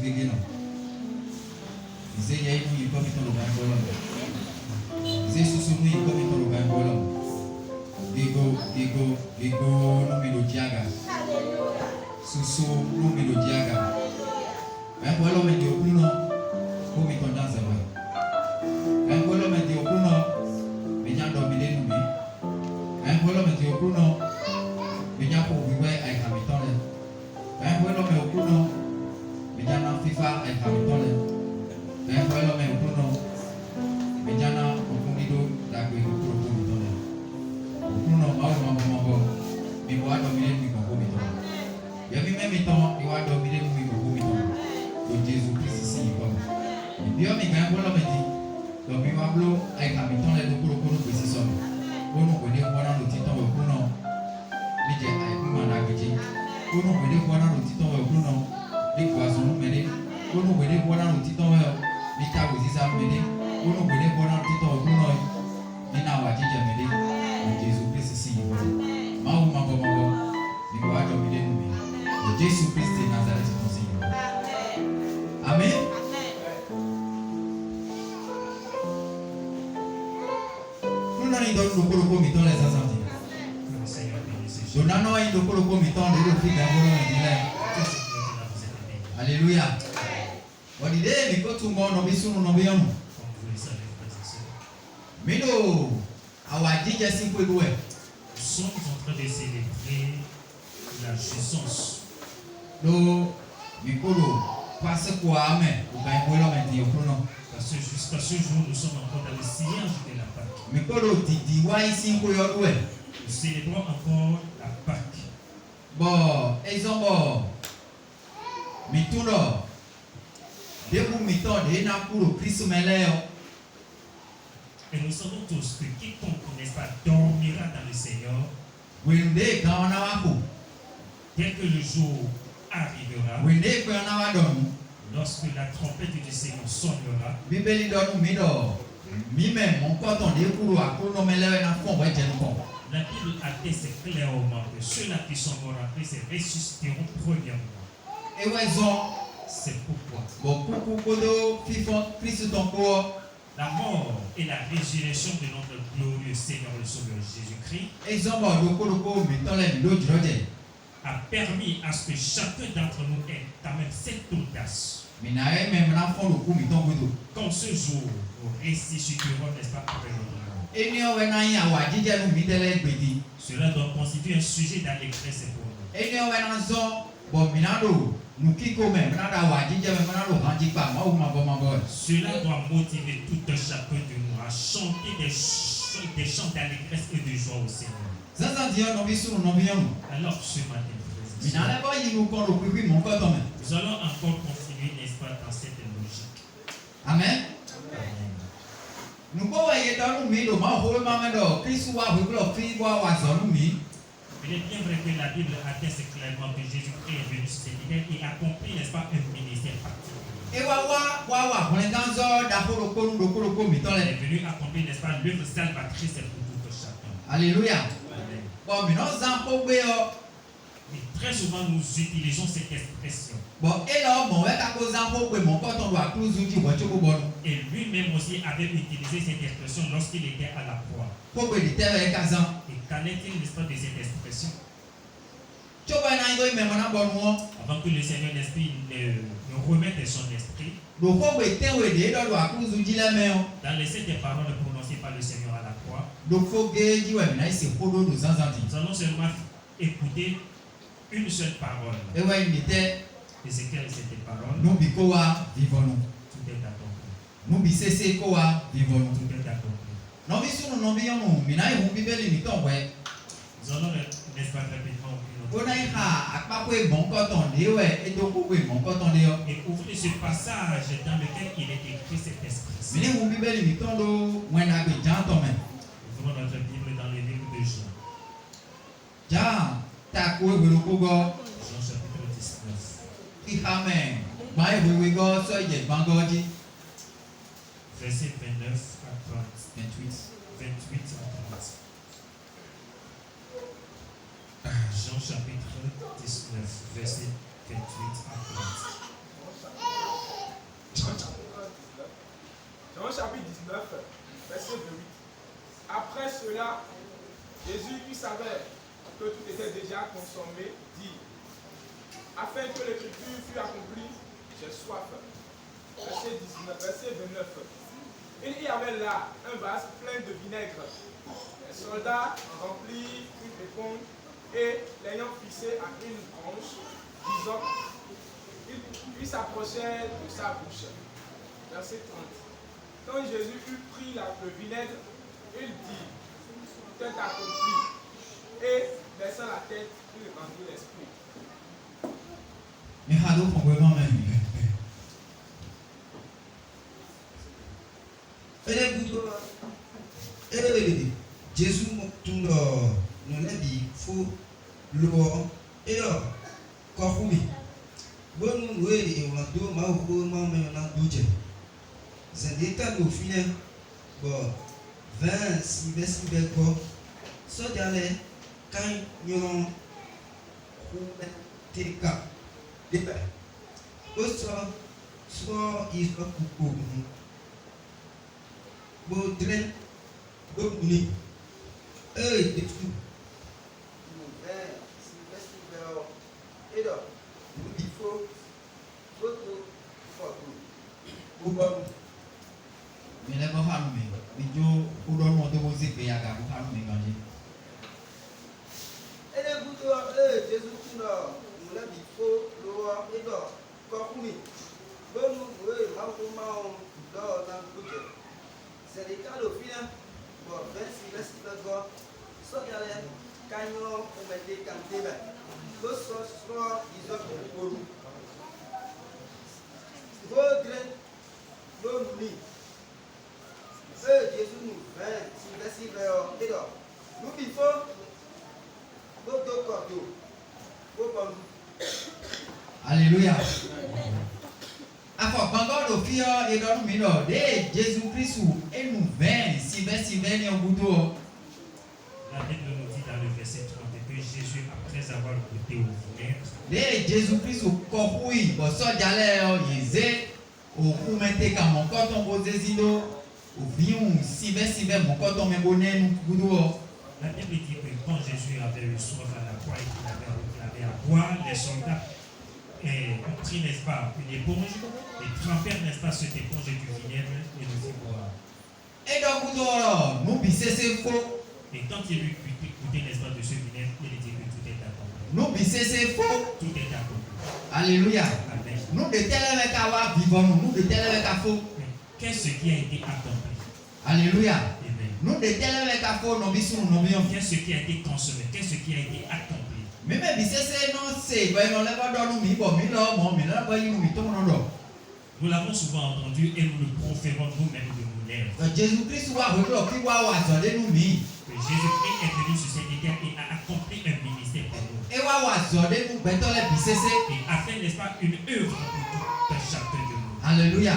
gege no. Ize ya ibu yi komi tolo gan bola. Ize susu mu yi komi tolo gan bola. Gigo no mi do jaga. Susu no mi do jaga. Ben bola me di okuno komi to danza wa. Ben bola me di okuno me nyando mi de numi. Ben bola me di okuno me nyapo wiwe ai kamitone. Ben bola me okuno me nyana FIFA ai kamitone. Ben bola me okuno me nyana okumido dagwe okuro komitone. Okuno au mambo mi wa do mi de mi komitone. Ya mi me mi ton i wa do mi de mi komitone. Do Jésus Christ si comme. Et puis on mi gan bola me di. Do mi wa blo ai kamitone do kuro kuro kwesi so. Ono kwede kwana no titon we kuno. Mi je ai kuma na gbeji. Ono kwede kwana no titon we kuno. Ni kwa so no mede. Ono kwede kwana no titon we mi ta we sisa mede. Ono kwede kwana no titon we kuno. Ni na wa jije mede. Do Jésus Christ si comme. Mawu mambo. Ni wa do mi de numi. Do Jésus Christ de Nazareth ton Seigneur. Amen. Nous n'avons pas de coloko miton les assemblées. Nous n'avons pas de coloko miton les deux filles d'abord. Alléluia. On dit mais quand tout le monde nous bisous nous bien nous. Mais nous, awadi jasi pour nous. Nous sommes en train de célébrer la jouissance. Nous, mikolo, parce quoi amen. Ou bien voilà maintenant au chrono. Parce que jusqu'à ce jour, nous sommes encore dans le sillage de la Pâque. Mikolo di wa ici pour yo doué. Nous célébrons encore la Pâque. Bon, exemple, mituno. Debout miton de na pour Christ meleo. Et nous savons tous que quiconque, n'est-ce pas, dormira dans le Seigneur, Wende kana wako. dès que le jour arrivera, Wende kana wadonu. lorsque la trompette du Seigneur sonnera, Bibeli donu mido. Mi même mon coton de pour akono meleo na fond wa jenko. la Bible atteste clairement que ceux-là qui sont morts en Christ ressusciteront premièrement. Et wezo C'est pourquoi bo kuku kodo fifon Christ ton ko. la mort et la résurrection de notre glorieux Seigneur le Sauveur Jésus-Christ Exemple do ko miton le do jroje. a permis à ce que chacun d'entre nous ait quand même cette audace. Minae même na fond le ku miton godo. Quand ce jour nous ressusciterons, n'est-ce pas, après notre mort. Enio we na ya wa jije nu mitele gbedi. Cela doit constituer un sujet d'allégresse pour nous. Enio we na zo bo minado nukiko même na da wa jije me na lo hanji pa ma o ma bo. Cela doit motiver tout un chacun de nous à chanter des chants d'allégresse et de joie au Seigneur. Zaza dio no bisu no bion. Alors ce matin, frères et Minale sœurs, bo yi nu ko lo pipi mon ko to me. nous allons encore continuer, n'est-ce pas, dans cette logique. Amen. Nuko wa ye da nu mi do ma ho ma me do Christ wa hu lo fi wa zo nu mi. Il est bien vrai que la Bible atteste clairement que Jésus-Christ est venu sur cette terre et accompli, n'est-ce pas, un ministère particulier. E wa ho le ganzo da ho lo ko mi to Il est le. venu accomplir, n'est-ce pas, l'œuvre salvatrice pour tout chacun. Alléluia. Amen. Bon mi no zan po gbe o. Et très souvent, nous utilisons cette expression. Bon e lo mo we ka ko zan po gbe mon ko ton do akruzu ji wo choko bo nu. Et lui-même aussi avait utilisé cette expression lorsqu'il était à la croix. Po gbe di tere ka zan. Et qu'en est-il, n'est-ce pas, de cette expression? Choba na ngo me mo na bo nu o. Avant que le Seigneur l'Esprit ne remette son esprit, Do po gbe te we de do akruzu ji le me o. dans les sept paroles prononcées par le Seigneur à la croix, Do fo ge ji we na ise podo do zan zan ti. nous allons seulement écouter une seule parole. E we ni te Et c'est quelle cette parole? nu bi ko wa vivonu. Tout est accompli. Nu bi sese ko wa vivonu. Tout est accompli. No bi sunu no bi yonu mi na hu bibeli mi ton we. Nous allons, n'est-ce pas, rapidement ouvrir Ko notre na Bible ha akpa ko e bon ko ton de we e do ko we bon ko ton de o. et ouvrir ce passage dans lequel il est écrit cette expression. Mi ni hu bibeli mi ton do we na be jan ton me. Ouvrons notre Bible dans le livre de Jean. Ja ta ko e lo ko go. Jean chapitre 19. Ki amen. Ma e we go so je bangoji. Verset 29 à 30. 28. 28 à 30. Jean chapitre 19, verset 28 à 30. Jean chapitre 19, verset 8. Après cela, Jésus, qui savait que tout était déjà consommé, dit, afin que l'écriture fût accomplie, j'ai soif. Verset 19, verset 29. Il y avait là un vase plein de vinaigre. Les soldats remplirent une éponge et l'ayant fixé à une branche d'hysope, il s'approchait de sa bouche. Verset 30. Quand Jésus eut pris le vinaigre, il dit, tout est accompli. Et baissant la tête, il rendit l'esprit. Mais hado pour vraiment même. Jésus tout le dit faut le et là quand vous bon nous et on a deux ma ou ma mais on a deux c'est des tas de filets bon 20 si verset quoi ça d'aller quand nous teka deba soit il va couper bon train bon ni des fous et là il faut mais là pas mais jo ou don monter vous c'est payer à gar pas mais manger et les bouteilles Jésus tout là nous l'a dit faut l'eau et là comme oui bon nous ma dans la bouteille c'est des cas de fin bon 26 d'accord ça y a canyon on met des cantés là le soir ils ont pour nous votre bon nuit Jésus nous 26 et là nous il faut d'autres cordeaux Alléluia. Afọ gbangba do fi e do mi lo de Jésus Christ et nous 20 si ni obudo. La Bible nous dit dans le verset 30 que Jésus, après avoir goûté au vinaigre, De Jésus Christ ko hui bo so jale o yeze o ku mete ka mon ko ton bo zezido o viun si mon ko ton me bonne nous budo. la Bible dit que quand Jésus avait eu soif à la croix et qu'il avait à boire, les soldats ont pris, n'est-ce pas, une éponge et trempèrent, n'est-ce pas, cette éponge du vinaigre et nous fit boire. Et donc budo nous bi c'est faux. Et quand il eut goûté, n'est-ce pas, de ce vinaigre, il dit que tout est accompli. Nous bi c'est faux. Tout est accompli. Alléluia. Amen. Nous de tel avec avoir vivant nous de tel avec faux. Mais qu'est-ce qui a été accompli? Alléluia. Amen. Nous de tel avec faux non bisu non bion. Qu'est-ce qui a été consommé? Qu'est-ce qui a été accompli? Mais bi c'est non c'est ben on l'a pas dans nous mi bon mi là mon mi là ba yi mi to non do. Nous l'avons souvent entendu et nous le proférons nous-mêmes de nos lèvres. Jésus Christ wa ho lo ki wa zo de nous mi. Que Jésus-Christ est venu sur cette terre et a accompli un ministère pour nous. E wa zo de nous ben to le bi c'est Et a fait, n'est-ce pas, une œuvre pour tout chacun de nous. Alléluia.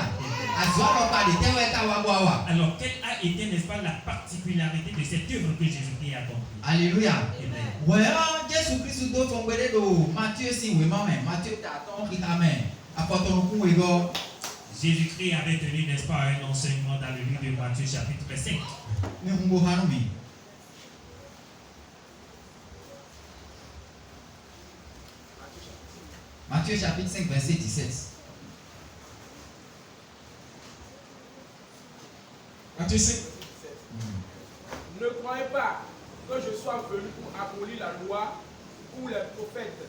Azo lo pa de te we ka wa. Alors, quelle a été, n'est-ce pas, la particularité de cette œuvre que Jésus-Christ a accomplie? Alléluia. Amen. Ouais, Jésus Christ do fon gbede do Matthieu si we ma men Matthieu ta ton ki ta men. Apoton ku we go. Jésus-Christ avait tenu, n'est-ce pas, un enseignement dans le livre de Matthieu chapitre 5. Ni hungo hanu mi. Matthieu chapitre 5 verset 17. Matthieu 5. Ne croyez pas que je sois venu pour abolir la loi ou les prophètes.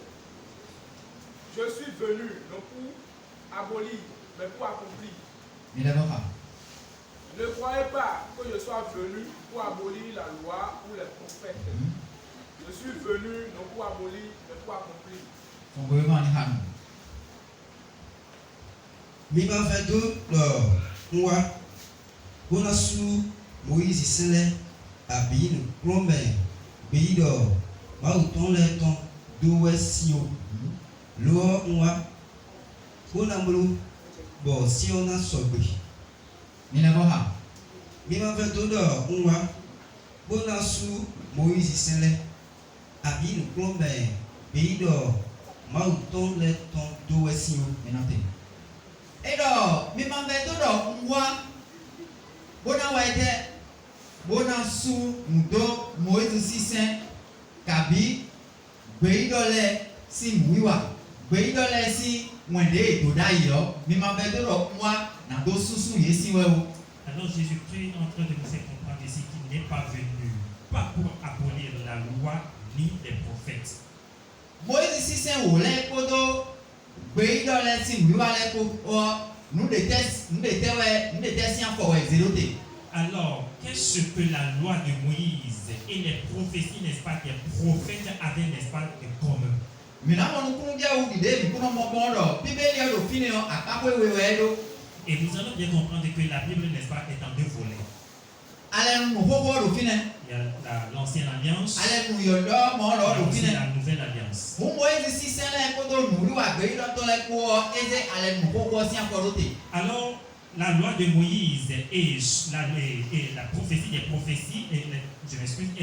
Je suis venu non pour abolir, mais pour accomplir. Ne croyez pas que je sois venu pour abolir la loi ou les prophètes. Je suis venu non pour abolir, mais pour accomplir. Mi ba fẹ́ do lọ nwa bona su Moïse sele abi no klombe bi do ma uton le ton do wesio lo nwa bona mulu bo si ona sogbe mi ba fẹ́ do lọ nwa bona su Moïse sele abi no klombe bi do ma uton le ton do wesio Et donc, mi m'en vais tout donc moi Bona waite bona su mudo Moïse sisen kabi beidole si muiwa beidole si mwende to dayo mi ma bedoro moi na do susu yesi wewo. Alors Jésus-Christ est en train de nous faire comprendre ici qu'il n'est pas venu pas pour abolir la loi ni les prophètes. Moïse sisen wo le kodo beidole si muiwa le ko nous détestions si encore zéroté. Alors, qu'est-ce que la loi de Moïse et les prophéties, n'est-ce pas, des prophètes avaient, n'est-ce pas, de commun? Et nous allons bien comprendre que la Bible, n'est-ce pas, est en deux volets. Il y a l'ancienne alliance et aussi la nouvelle alliance. Alors, la loi de Moïse et la prophétie des prophéties, et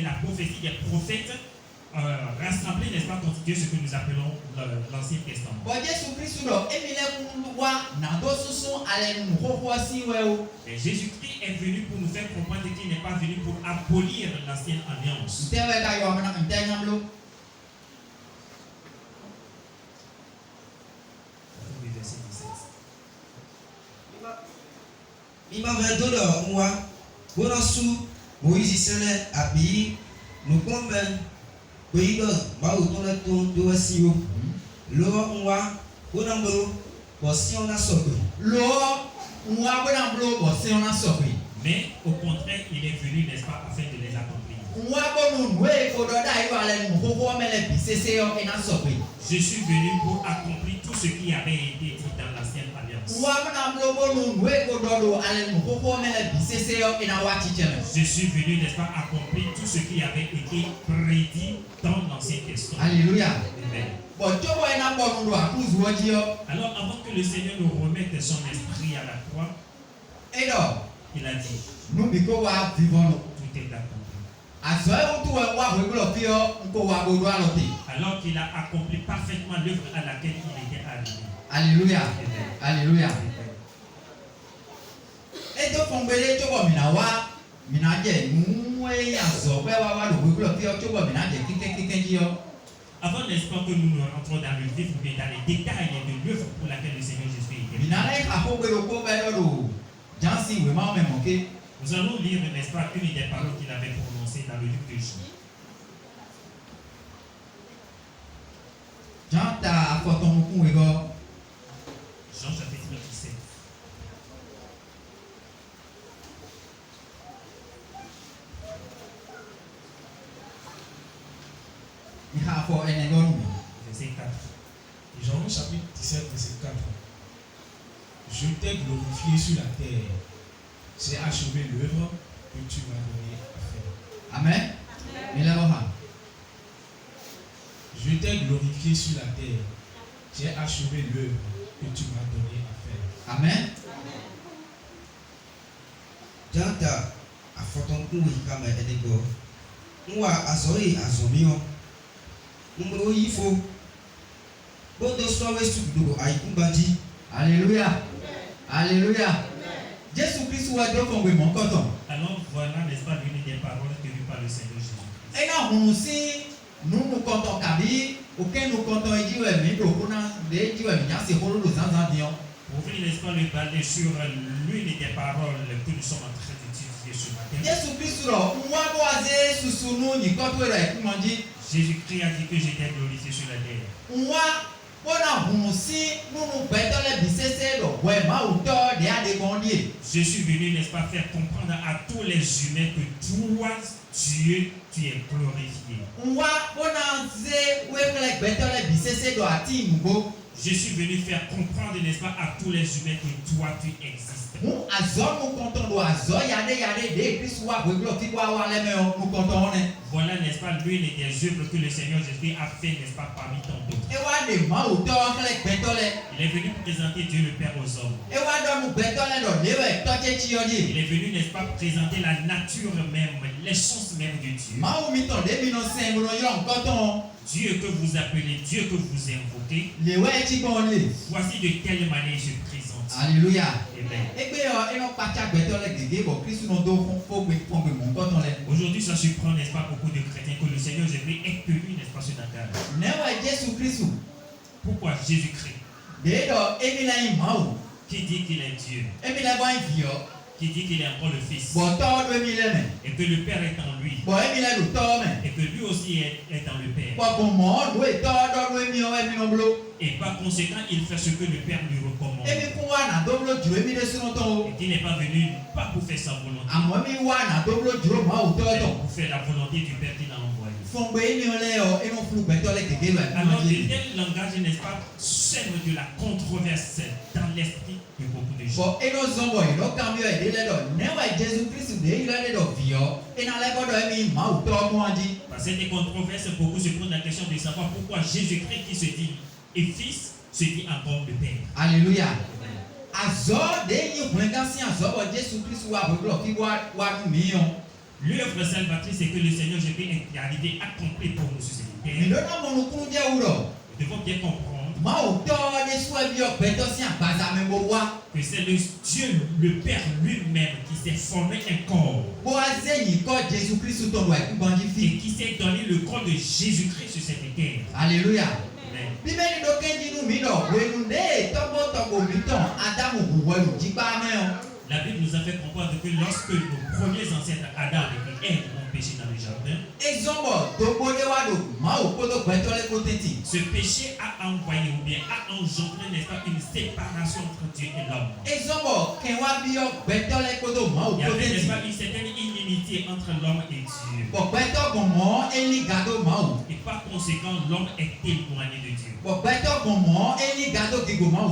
la prophétie des prophètes rassemblés, n'est-ce pas, constituent ce que nous appelons l'Ancien Testament. Et Jésus-Christ est venu pour nous faire comprendre qu'il n'est pas venu pour abolir l'ancienne alliance. Verset 17. Il m'a fait de moi, bon sous Moïse Sele Abi, nous convainc, pays de Baouton le ton de Wassio, l'or moi, bon ambro, si on a sauvé. L'or moi, bon ambro, si on a sauvé. Mais au contraire, il est venu, n'est-ce pas, afin de les accomplir. Je suis venu pour accomplir tout ce qui avait été dit dans l'ancienne alliance. Je suis venu, n'est-ce pas, accomplir tout ce qui avait été prédit dans l'Ancien Testament. Alléluia. Amen. Alors, avant que le Seigneur nous remette son esprit à la croix, il a dit, tout est accompli. Alors qu'il a accompli parfaitement l'œuvre à laquelle il était arrivé. Alléluia. Amen. Alléluia. Et donc, on veut dire que minawa, minaje, nous y a sauvé wa le boulot qui a tout minaje, qui. Avant, n'est-ce pas, que nous nous rentrons dans le vif ou bien dans les détails de l'œuvre pour laquelle le Seigneur Jésus était venu. Nous allons lire, n'est-ce pas, une des paroles qu'il avait prononcées dans le livre de Jean. Jean chapitre 17. Verset 4. Jean chapitre 17, verset 4. Je t'ai glorifié sur la terre. J'ai achevé l'œuvre que tu m'as donné à faire. Amen. Je t'ai glorifié sur la terre. J'ai achevé l'œuvre que tu m'as donné à faire. Amen. Janta a fotonku kama edego. Nwa azori azomio. Ngro yifo. Bodo sowe sukudo aikumbaji. Alléluia. Alléluia. Jésus-Christ ou Dieu qu'on veut mon coton. Alors voilà, n'est-ce pas, l'une des paroles tenues par le Seigneur Jésus. Et là, on aussi, nous comptons Kabi, auquel nous comptons Dieu, mais nous comptons des Dieu, mais c'est pour nous en Pour vous, n'est-ce pas, le parler sur l'une des paroles que nous sommes en train d'utiliser ce matin. Jésus-Christ, moi, boisé, sous nous, ni quand tu es comment dit. Jésus-Christ a dit que j'étais glorifié sur la terre. Moi, je suis venu, n'est-ce pas, faire comprendre à tous les humains que toi, Dieu, tu es glorifié. Je suis venu faire comprendre, n'est-ce pas, à tous les humains que toi, tu existes. Voilà, n'est-ce pas, l'une des œuvres que le Seigneur Jésus a fait, n'est-ce pas, parmi tant d'autres. Il est venu présenter Dieu le Père aux hommes. Il est venu, n'est-ce pas, présenter la nature même, l'essence même de Dieu. Dieu que vous appelez, Dieu que vous invoquez. Voici de quelle manière je présente. Alléluia. Amen. Aujourd'hui, ça surprend, n'est-ce pas, beaucoup de chrétiens que le Seigneur Jésus est tenu, n'est-ce pas, sur la table. Pourquoi Jésus-Christ, qui dit qu'il est Dieu, qui dit qu'il est encore le Fils, et que le Père est en lui, et que lui aussi est dans le Père, et par conséquent, il fait ce que le Père lui recommande, et qu'il n'est pas venu pas pour faire sa volonté, mais pour faire la volonté du Père qui l'a envoyé. Alors, le tel langage, n'est-ce pas, sème de la controverse dans l'esprit de beaucoup de gens. Par cette controverse, beaucoup se posent la question de savoir pourquoi Jésus-Christ qui se dit et Fils se dit encore le Père. Alléluia. L'œuvre salvatrice, c'est que le Seigneur Jésus est arrivé à accomplir pour nous sur cette terre. Nous devons bien comprendre que c'est le Dieu, le Père lui-même qui s'est formé un corps et qui s'est donné le corps de Jésus-Christ sur cette terre. Alléluia. Amen. La Bible nous a fait comprendre que lorsque nos premiers ancêtres Adam et Ève ont péché dans le jardin, ce péché a envoyé ou bien a engendré, n'est-ce pas, une séparation entre Dieu et l'homme. Il y avait, n'est-ce pas, une certaine inimitié entre l'homme et Dieu. Et par conséquent, l'homme est éloigné de Dieu.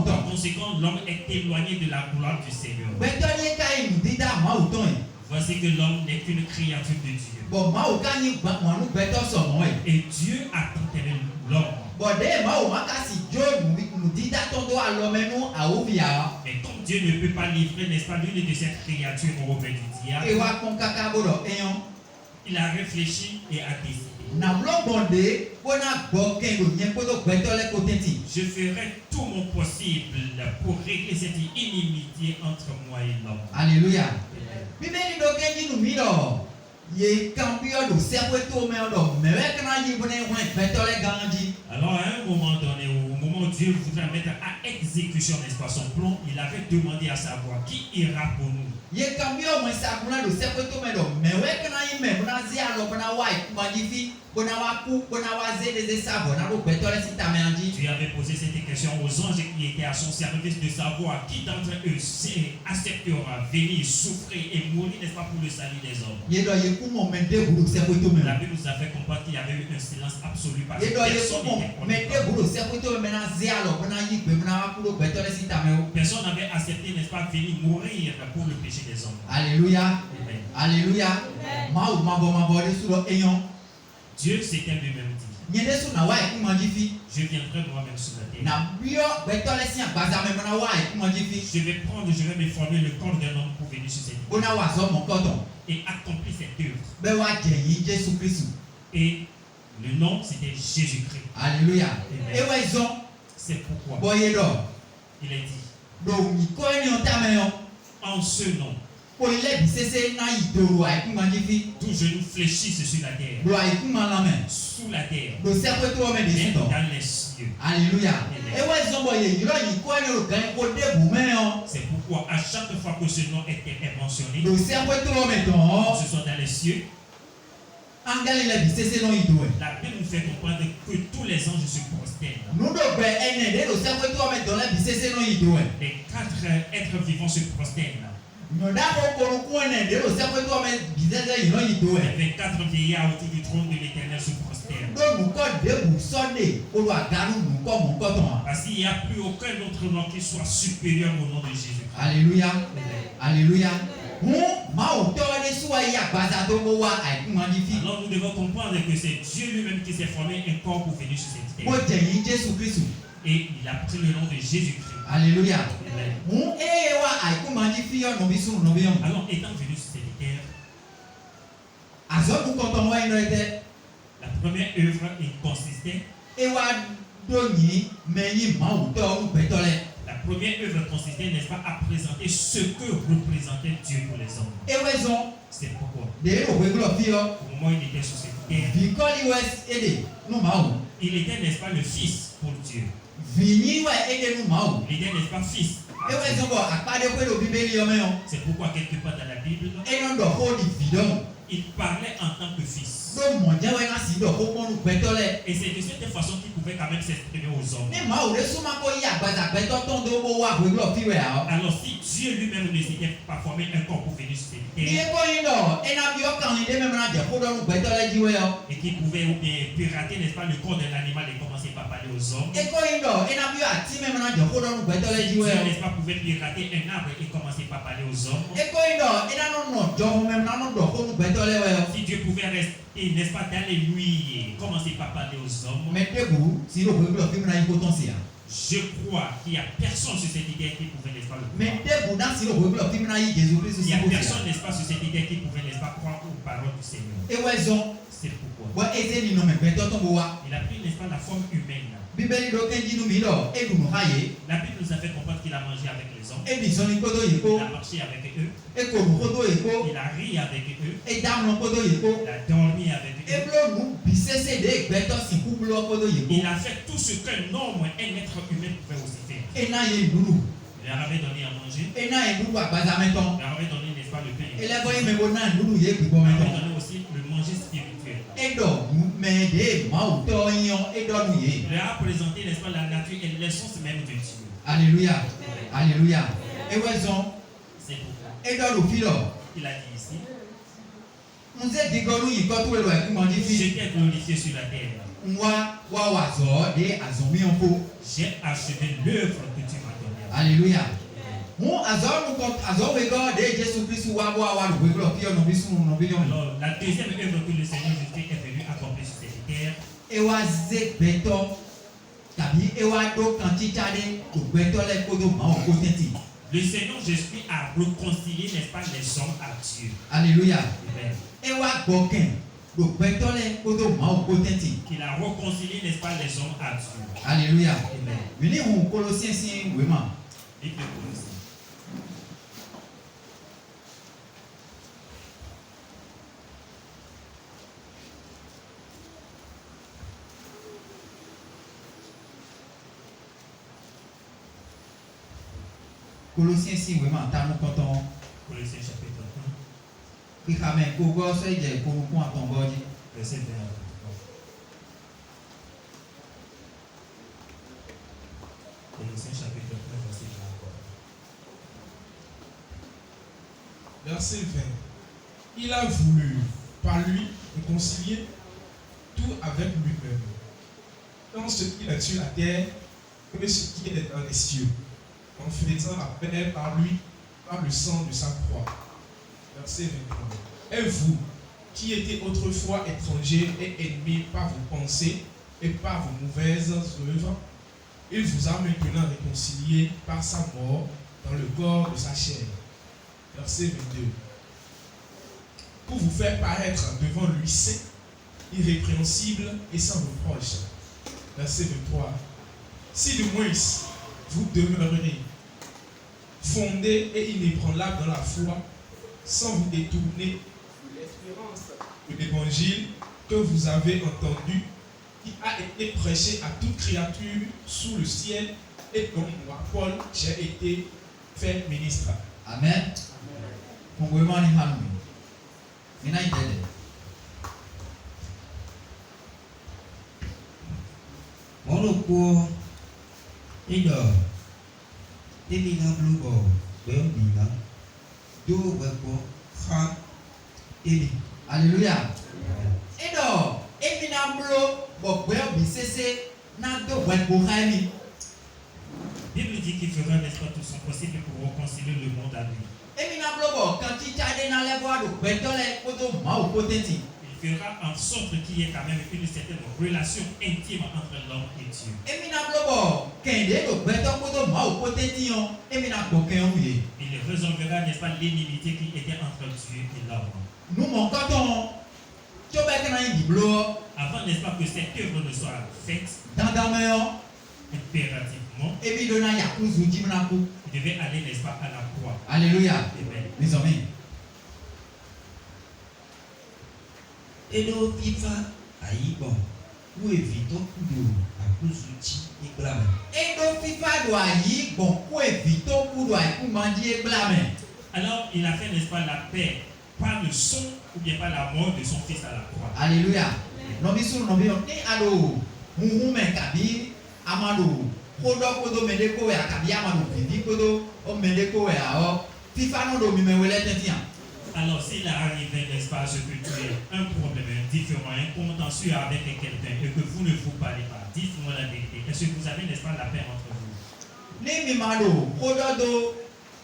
Par conséquent, l'homme est éloigné de la gloire du Seigneur. Voici que l'homme n'est qu'une créature de Dieu. Et Dieu a tant aimé l'homme. Mais comme Dieu ne peut pas livrer, n'est-ce pas, l'une de ces créatures au rebelle du diable, il a réfléchi et a décidé. Je ferai tout mon possible pour régler cette inimitié entre moi et l'homme. Alléluia. Alors à un moment donné, au moment où Dieu voudrait mettre à exécution, n'est-ce pas, son plan, il avait demandé à savoir qui ira pour nous. Dieu avait posé cette question aux anges qui étaient à son service de savoir qui d'entre eux acceptera venir souffrir et mourir, n'est-ce pas, pour le salut des hommes. La Bible nous a fait comprendre qu'il y avait eu un silence absolu parce que personne n'avait accepté, n'est-ce pas, venir mourir pour le péché des hommes. Alléluia. Amen. Alléluia. Dieu s'était lui-même dit, je viendrai moi-même sur la terre. Je vais me former le corps d'un homme pour venir sur cette terre et accomplir cette œuvre. Et le nom, c'était Jésus-Christ. Alléluia. Amen. C'est pourquoi il a dit, en ce nom, tout genou fléchisse sur la terre, sous la terre, et dans les cieux. Alléluia. C'est pourquoi à chaque fois que ce nom est mentionné, que ce soit dans les cieux, la Bible nous fait comprendre que tous les anges se prosternent. Les 4 êtres vivants se prosternent. Les 24 vieillards autour du trône de l'Éternel se prosternent. Parce qu'il n'y a plus aucun autre nom qui soit supérieur au nom de Jésus. Alléluia. Alléluia. Alors nous devons comprendre que c'est Dieu lui-même qui s'est formé un corps pour venir sur cette terre. Et il a pris le nom de Jésus-Christ. Alléluia. Amen. Alors étant venu sur cette terre, la première œuvre consistait La première œuvre consistait, n'est-ce pas, à présenter ce que représentait Dieu pour les hommes. Et raison. C'est pourquoi, Des au glorifier. au moment où il était sur cette terre, Vicoli West aidé. Nous maou. il était, n'est-ce pas, le Fils pour Dieu. Vini ouais aidé nous maou. Il était, n'est-ce pas, Fils. à Et Dieu. raison bon, à pas de quoi le Bible yoméon. C'est pourquoi, quelque part dans la Bible, Et non do ho di vidon. il parlait en tant que Fils. Do mon dia ouais na si do ho pon betole. Et c'est de cette façon qu'il pouvait quand même s'exprimer aux hommes. Ni maou de suma ko ya gbaza beto ton do bo wa glorifier a. Alors si Dieu lui-même ne s'était pas formé un corps pour venir sur cette Ni terre, ko ino, e na bio kan ni de même na de ho do betole jiwe yo. et qu'il pouvait ou bien pirater, n'est-ce pas, le corps d'un animal et commencer par parler aux hommes, E ko ino, e na bio ati même na de ho do betole Dieu, jiwe yo. n'est-ce pas, pouvait pirater un arbre et commencer par parler aux hommes. E ko ino, e na no jo même na no do ho betole we yo. Si Dieu pouvait rester, n'est-ce pas, dans les nuits, commencer par parler aux hommes, Mais debout, si le glorifier na potentiel. je crois qu'il n'y a personne sur cette idée qui pouvait, n'est-ce pas, le Mais croire. debout dans si le glorifier na Jésus Christ Il n'y a aussi. personne, n'est-ce pas, sur cette idée qui pouvait, n'est-ce pas, croire aux paroles du Seigneur. Et raison. C'est pourquoi. Wa eze ni no me beto ton bo wa. Il a pris, n'est-ce pas, la forme humaine. Bibeli do kenji nu mi do, e du no haye. La Bible nous a fait comprendre qu'il a mangé avec les hommes, E bi so ni kodo il yeko, a marché avec eux, e ko nu kodo yeko, il a ri avec eux, e dam no kodo yeko. il a dormi avec E eux. blo nu bi sese de beto si ku blo kodo Il yeko. a fait tout ce qu'un homme, un être humain pouvait aussi faire. E na ye nuru. Il leur avait donné à manger, E na ye nuru agbaza meton. il leur avait donné, n'est-ce pas, le pain. E le boy me bo na nuru ye bi Il bo leur avait meton. donné aussi le manger spirituel. E do me de ma o to yon e do nu ye. Il leur a présenté, n'est-ce pas, la nature et l'essence même de Dieu. Alléluia. Alléluia. E raison. C'est pourquoi E do lu filo. il a dit ici, Nze digonu yi ko tu e lo e ku mo di fi. j'étais glorifié sur la terre. Nwa wa wa zo de azomi on fo. J'ai achevé l'œuvre que tu m'as donnée. Alléluia. Mu azɔ nu kɔ azɔ we gɔ de Jésus Christ wa bɔ awa lu gbɛgbɛ fi ɔnɔ bi sunu ɔnɔ bi ɲɔgɔn. Alors, la deuxième œuvre que le Seigneur Jésus est venu accomplir sur cette terre, Ewa ze gbɛtɔ tabi ewa do kan titsa de o gbɛtɔ lɛ kodo ma o ko tɛti. le Seigneur Jésus a réconcilié, n'est-ce pas, les hommes à Dieu. Alléluia. Amen. Ewa gbɔ kɛn do gbɛtɔ lɛ kodo ma o ko tɛti. Il a réconcilié, n'est-ce pas, les hommes à Dieu. Alléluia. Amen. Mini hun Colossiens si wema. Livre de Colossiens. Colossiens si wema tanu kɔtɔn. Colossiens chapitre 1, Kikame ko gbɔ sɛ idze ko nukun atɔn gbɔ dzi. verset 20. Colossiens chapitre 1, verset 20. Verset 20. Il a voulu, par lui, réconcilier tout avec lui-même, tant ce qui est sur la terre que ce qui est dans les cieux, en faisant la paix par lui, par le sang de sa croix. Verset 23. Et vous, qui étiez autrefois étrangers et ennemis par vos pensées et par vos mauvaises œuvres, il vous a maintenant réconciliés par sa mort dans le corps de sa chair. Verset 22. Pour vous faire paraître devant lui saint, irrépréhensible et sans reproche. Verset 23. Si de moins vous demeurerez fondés et inébranlables dans la foi, sans vous détourner de l'espérance de l'évangile que vous avez entendu, qui a été prêché à toute créature sous le ciel et dont moi, Paul, j'ai été fait ministre. Amen. Kun wema ni hanu mi. Mina yi dɛdɛ. Mɔnu kpɔ idɔ emi na blu bɔ gbɛ mi na do gbɛ kpɔ xa emi. Alléluia. Idɔ emi na blo gbɔgbɛ bi sese na do gbɛgbo ha mi. Bible dit qu'il fera, n'est-ce pas, tout son possible pour réconcilier le monde à lui. Emi na blo bɔ kan titsa de na lɛ bɔ do gbɛtɔ lɛ kodo ma o ko tɛti. Il fera en sorte qu'il y ait quand même une certaine relation intime entre l'homme et Dieu. Emi na blo bɔ kɛnde do gbɛtɔ kodo ma o ko tɛti yɔ. Emi na gbɔ kɛn o ye. Il résolvera, n'est-ce pas, l'inimité qui était entre Dieu et l'homme. Numɔ kɔtɔn tso bɛ kana yi biblo Avant, n'est-ce pas, que cette œuvre ne soit faite, dandamɛ yɔ impérativement, ebi dona yakuzu jimnaku. il devait aller, n'est-ce pas, à la croix. Alléluia. Amen. Mes amis. Edo FIFA ayi bon. Ou évitons kudo akuzuti iglame. Edo FIFA do ayi bon ko evito kudo aiku mandi eblame. Alors, il a fait, n'est-ce pas, la paix par le son ou bien par la mort de son fils à la croix. Alléluia. Nobi suru nobi on ni alo muhume kabi amado kodo medeko ya kabi amado vivi kodo o medeko ya o FIFA no do mi mewele tetian. Alors, s'il arrive, n'est-ce pas, ce que tu as un problème différent, un contentieux avec quelqu'un et que vous ne vous parlez pas, dites-moi la vérité. Est-ce que vous avez, n'est-ce pas, la paix entre vous? Ni mi mado kodo do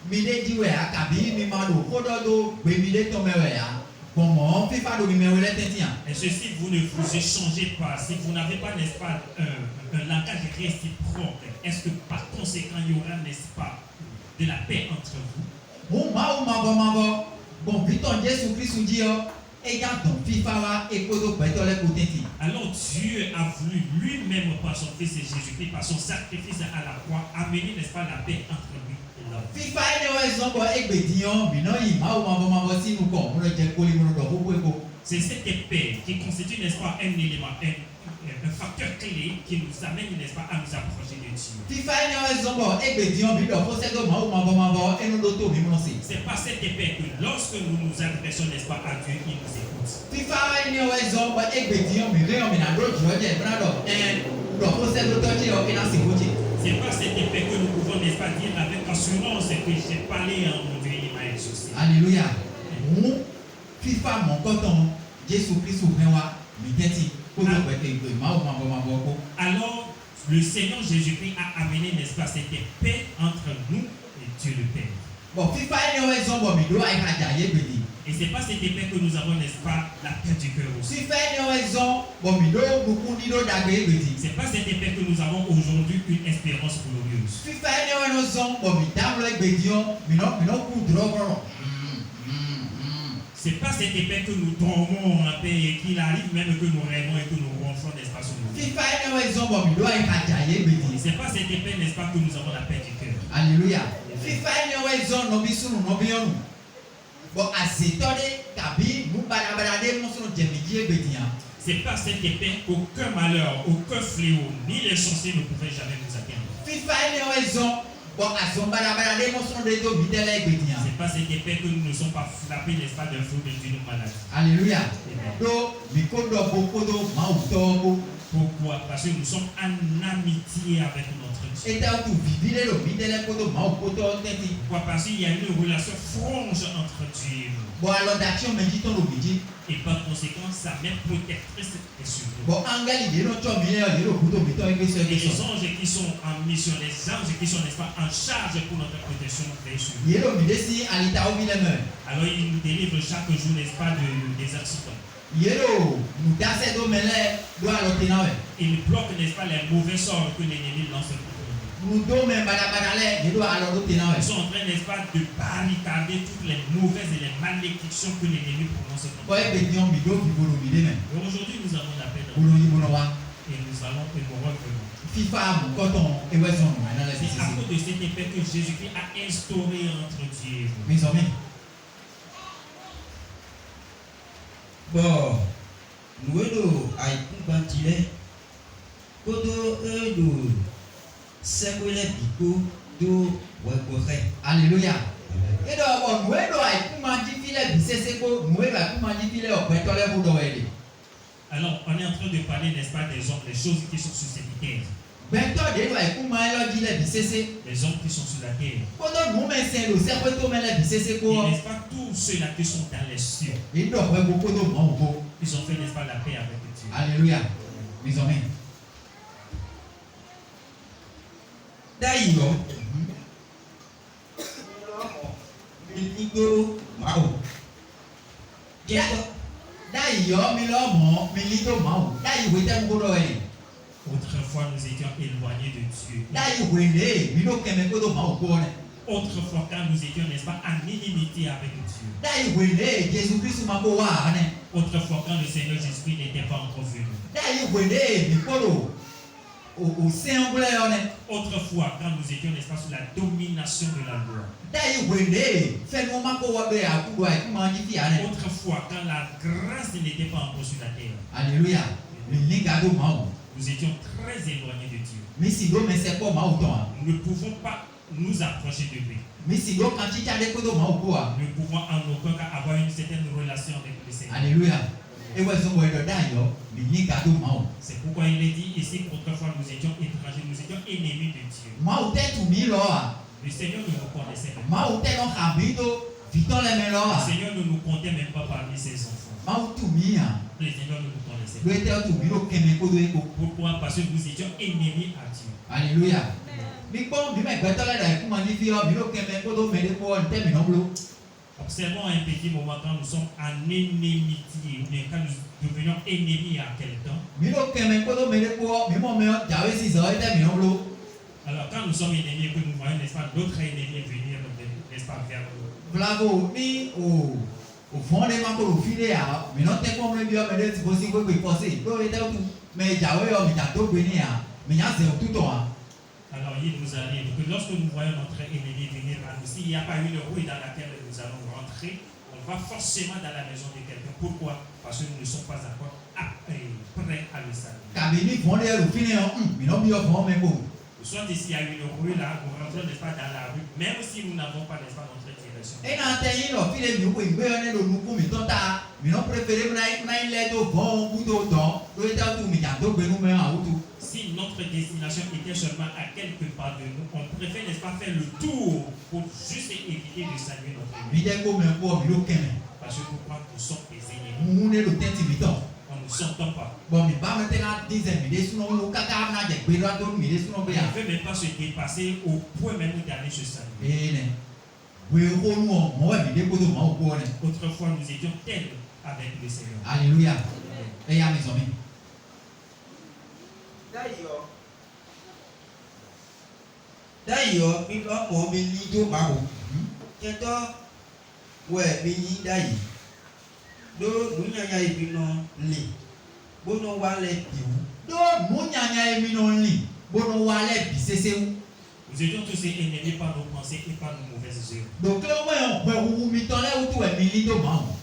mide diwe ya kabi mi mado kodo do be mide tomewe ya. Comment FIFA do mi mewele tetian. Et si vous ne vous échangez pas, si vous n'avez pas, n'est-ce pas, un langage réciproque, est-ce que par conséquent, il y aura, n'est-ce pas, de la paix entre vous? Mabo. Bon, Victor Jésus Christ dit ayant ton FIFA wa ekodo betole potenti. Alors Dieu a voulu lui-même par son fils Jésus-Christ, par son sacrifice à la croix, amener, n'est-ce pas, la paix entre lui et l'homme. FIFA ene ezombo egbedion bino yi mabo si nous ko mo le je koli mo do ko. C'est cette paix qui constitue, n'est-ce pas, un élément, un facteur clé qui nous amène, n'est-ce pas, à nous approcher de Dieu. FIFA ene ezombo egbedion bi do posedo mabo enu do to mi mo si. C'est pas cette paix que lorsque nous nous adressons, n'est-ce pas, à Dieu, il nous écoute. FIFA ene ezombo egbedion mi re o mi na do joje brado do posedo to ti o ina si hoje. C'est pas cette paix que nous pouvons, n'est-ce pas, dire avec assurance que j'ai parlé en mon Dieu, il m'a exaucé. Alléluia. FIFA mon coton Jésus Christ ouvrewa mi teti ko do pete ko mabo ko. Alors, le Seigneur Jésus-Christ a amené, n'est-ce pas, cette paix entre nous et Dieu le Père. Bon, FIFA ene ezombo mi do ai haja ye gbedi. Et c'est pas cette paix que nous avons, n'est-ce pas, la paix du cœur aussi. FIFA ene ezombo mi do bukundi do dagbe gbedi. C'est pas cette paix que nous avons aujourd'hui une espérance glorieuse. FIFA ene ezombo mi damlo egbedion mi no ku drogoro. C'est pas cette paix que nous dormons en paix et qu'il arrive même que nous rêvons et que nous ronflons, n'est-ce pas, sur nous. FIFA ene ezombo mi do ai haja ye gbedi. C'est pas cette paix, n'est-ce pas, que nous avons la paix du cœur. Alléluia. FIFA ene ezombo no bisunu no bionu. Bon, azetode kabi mu barabarade mo sunu jemiji egbedi yan. C'est pas cette paix qu'aucun malheur, aucun fléau, ni les sorciers ne pouvaient jamais nous atteindre. FIFA ene ezombo bon azombarabara mo sunu de do bidele egbedi yan. C'est pas cette paix que nous ne sommes pas frappés, n'est-ce pas, d'un flot d'une maladie. Alléluia. Do mi kodo bokodo ma utobo. Pourquoi? Parce que nous sommes en amitié avec notre Dieu. Et dans tout vivre le bidele kodo ma ukoto tenti. Pourquoi? Parce qu'il y a une relation franche entre Dieu et nous. Bon alors d'action me dit ton obédi. Et par conséquent, sa main protectrice est sur nous. Bon angeli de no chomile de no kudo bito Et ngese les ngese. anges qui sont en mission, les anges qui sont, n'est-ce pas, en charge pour notre protection, veillent sur nous. Yelo midesi alita obileme. Alors il nous délivre chaque jour, n'est-ce pas, des accidents. Yelo nous dase do mele do alotenawe. Il bloque, n'est-ce pas, les mauvais sorts que l'ennemi lance contre nous. Nous do me barabarale de do alotenawe. Ils sont en train, n'est-ce pas, de barricader toutes les mauvaises et les malédictions que l'ennemi prononce contre Bon nous. egbedion mi do vivolo bideme. Et aujourd'hui, nous avons la paix dans Olo yibonowa. et nous allons et nous revenons. FIFA mon coton eweson no na la C'est à sisi. cause de cette paix que Jésus-Christ a instauré entre Dieu et vous. Mes amis. Bon, nous edo aiku bantile. Kodo edo sekwele biko do wekore. Alléluia. Edo bon nous edo ai kumanji file bisese ko nous edo ai kumanji file opetole budo wele. Alors, on est en train de parler, n'est-ce pas, des hommes, des choses qui sont sur cette terre. Beto de do ai kumanji file bisese. Les hommes qui sont sur la terre. Kodo nous me sen lo sekweto mele bisese Et ko. n'est-ce pas, tous ceux-là qui sont dans les cieux, Edo we bokodo mo bo. ils ont fait, n'est-ce pas, la paix avec Dieu. Alléluia. Mes amis. D'ailleurs, miligo mao. Dai yo mi lo mo mi lido ma. Dai we te ngodo e. Autrefois, nous étions éloignés de Dieu. Dai we le mi no keme kodo ma ko ne. Autrefois, quand nous étions, n'est-ce pas, en inimitié avec Dieu. Dai we le Jésus Christ ma ko wa ne. Autrefois, quand le Seigneur Jésus-Christ n'était pas encore venu. Dai we le mi kodo au sein anglais on est. Autrefois, quand nous étions, n'est-ce pas, sous la domination de la loi. D'ailleurs, wende, fait nous manquer wa be a kudo a kuma jifi ane. Autrefois, quand la grâce n'était pas encore sur la terre, Alléluia. Ni gado mao. nous étions très éloignés de Dieu. Mais si do mais c'est pas mao ton. Nous ne pouvons pas nous approcher de lui. Mais si do quand tu de kodo mao quoi. Nous ne pouvons en aucun cas avoir une certaine relation avec le Seigneur. Alléluia. Et ouais son boy do d'ailleurs, ni gado mao. C'est pourquoi il est dit ici qu'autrefois nous étions étrangers, nous étions ennemis de Dieu. Mao te tu mi lo a. Le Seigneur ne nous connaissait pas. Mao te no khabido, viton le me lo Le a. Seigneur ne nous comptait même pas parmi ses enfants. Mao tu mi a. Le Seigneur ne nous connaissait Do pas. te tu mi lo keme kodo eko. Pourquoi? Parce que nous étions ennemis à Dieu. Alléluia. Mi bon mi me gbeto le da kuma jifi o mi lo keme kodo me de ko nte mi no blo. Observons un petit moment quand nous sommes en énimité, ou bien quand nous devenons ennemis à quelqu'un. Mi lo keme kodo me de ko mi mo me jawe si zo ite mi no blo. Alors quand nous sommes ennemis et que nous voyons, n'est-ce pas, d'autres ennemis venir, n'est-ce pas, vers nous. Vlago ni o fond de ma ko file a mi no te ko me bi o me de ti bo si ko ko force do ite tu me jawe o mi ta to gbe ni a mi nya se tout ton a. Alors il nous arrive que lorsque nous voyons notre ennemi venir à nous, s'il n'y a pas une rue dans laquelle nous allons rentrer, on va forcément dans la maison de quelqu'un. Pourquoi? Parce que nous ne sommes pas encore prêts à le saluer. Kabini fond de lo file o mi no bi o fond me ko. Soit ici il y a une rue là, nous rentrons, n'est-ce pas, dans la rue, même si nous n'avons pas, n'est-ce pas, notre direction. E na te yin lo file mi ko igbe ne lo nu ku mi ton ta mi no préférer na ile do bon bu do don do ite tu mi ja do gbe nu me a wutu. Si notre destination était seulement à quelque part de nous, on préfère, n'est-ce pas, faire le tour pour juste éviter de saluer notre ennemi. Mi de ko me ko mi lo keme. Parce que pourquoi nous sommes des ennemis. Mu ne lo tenti mi ton. On ne s'entend pas. Bon mi ba me te na dizaine mi de suno lo kaka na je gbe do mi de suno On be ne a. veut même pas se dépasser au point même d'aller se saluer. E ne. We ko nu o mo mi de ko do ma o ko ne. Autrefois, nous étions tels avec le Seigneur. Alléluia. E ya mi so mi. D'ailleurs, mi lo mo mi ni do ma o. Keto we mi yi dai. Do nu nya nya ibi no li. Bo no wa le biu. Do mu nyanya e mi no nli. Bo no wa le bi sese wu. Nous étions tous ennemis par nos pensées et par nos mauvaises œuvres. Donc le on pe wu mi ton le wu tu e mi li do ma o.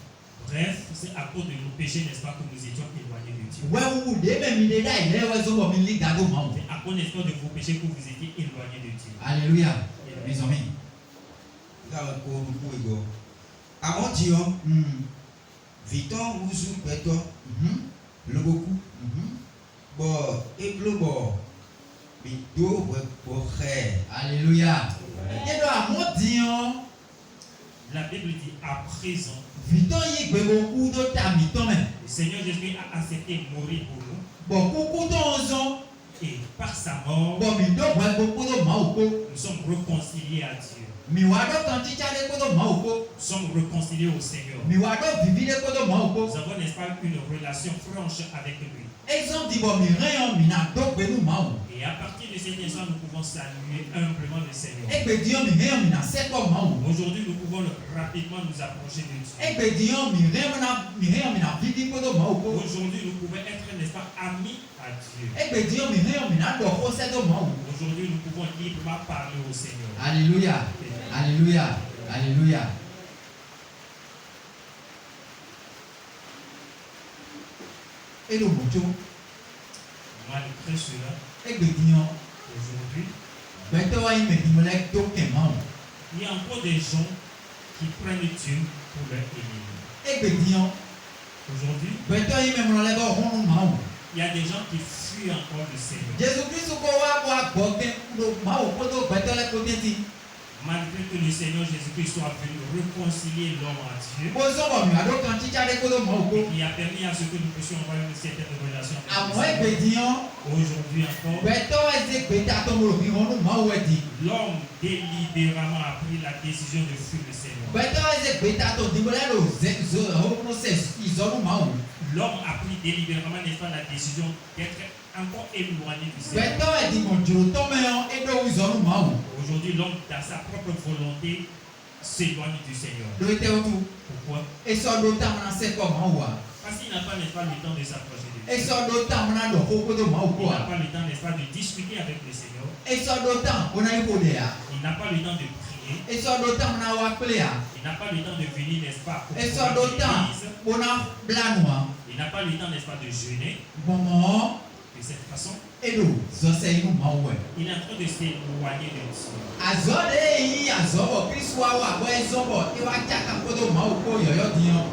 Bref, c'est à cause de nos péchés, n'est-ce pas, que nous étions éloignés de Dieu. We wu de me mi de dai le we so bo mi li ga do ma o. C'est à cause, n'est-ce pas, de vos péchés que vous étiez éloignés de Dieu. Alléluia. Mes amis. Ga ko ru ku ego. Àwọn ti o viton uzu beto logoku bo eglobo mi do bo khe. Alléluia. Et do a mo dion. La Bible dit à présent, Viton yi gbe go ku do ta mi ton me. le Seigneur Jésus a accepté de mourir pour nous Bon ku ku ton zo. et par sa mort, Bon mi do gbe go ku do ma o ko. nous sommes réconciliés à Dieu. Mi wa do kan ti cha de ko do ma o ko. Nous sommes réconciliés au Seigneur. Mi wa do vivi de ko do ma o ko. Nous avons, n'est-ce pas, une relation franche avec lui. Exemple di bo mi ren mi na do gbe nu ma o. Et à partir de cet instant, nous pouvons saluer humblement le Seigneur. Egbe dion mi ren mi na se ko ma o. Aujourd'hui, nous pouvons rapidement nous approcher de Dieu. Egbe dion mi ren mi na vivi ko do ma o ko. Aujourd'hui, nous pouvons être, n'est-ce pas, amis à Dieu. Egbe dion mi ren mi na do ko se do ma o. Aujourd'hui, nous pouvons librement parler au Seigneur. Alléluia. Alléluia. Alléluia. Et le mocho, Malgré cela, egbe dion, aujourd'hui, beto wa ime di molek do ke ma o. il y a encore des gens qui prennent Dieu pour leur ennemi. Egbe dion, Aujourd'hui, beto ime mo le go hunu ma o. il y a des gens qui fuient encore le Seigneur. Jésus Christ ko wa gbo ke do ma o ko do beto le ko teti. Malgré que le Seigneur Jésus-Christ soit venu réconcilier l'homme à Dieu, Bo so bo mi ado kan ti cha de ko do ma o ko. qui a permis à ce que nous puissions avoir une certaine relation avec Amo le egbe Seigneur. dion, Aujourd'hui encore, beto eze gbe ta to mo mi hunu ma o e di. l'homme délibérément a pris la décision de fuir le Seigneur. Beto eze gbe ta to di mo le lo ze zo o process izonu ma o. L'homme a pris délibérément, n'est-ce pas, la décision d'être encore éloigné du Seigneur. Beto e di mo juro to me o e do izonu ma o. Aujourd'hui, l'homme, dans sa propre volonté, s'éloigne du Seigneur. Do ite o tu. Pourquoi? E so do ta na se ko ma o wa. Parce qu'il n'a pas, n'est-ce pas, le temps de s'approcher de Dieu. Et ça d'autant on a le faux de ma ou Il n'a quoi. pas le temps, n'est-ce pas, de discuter avec le Seigneur. Et ça d'autant on a eu pour des. Il n'a pas le temps de prier. Et ça d'autant on a appelé. Il n'a pas le temps de venir, n'est-ce pas, au Et ça programme de d'autant l'église. on a blanc. Il n'a pas le temps, n'est-ce pas, de jeûner Moment de cette façon. et d'eau. Ça c'est une ma ouais. Il est en train de s'éloigner de Dieu. Azode yi azobo Kristo wa wa ezobo iwa chaka kodo ma o ko yoyo diyan.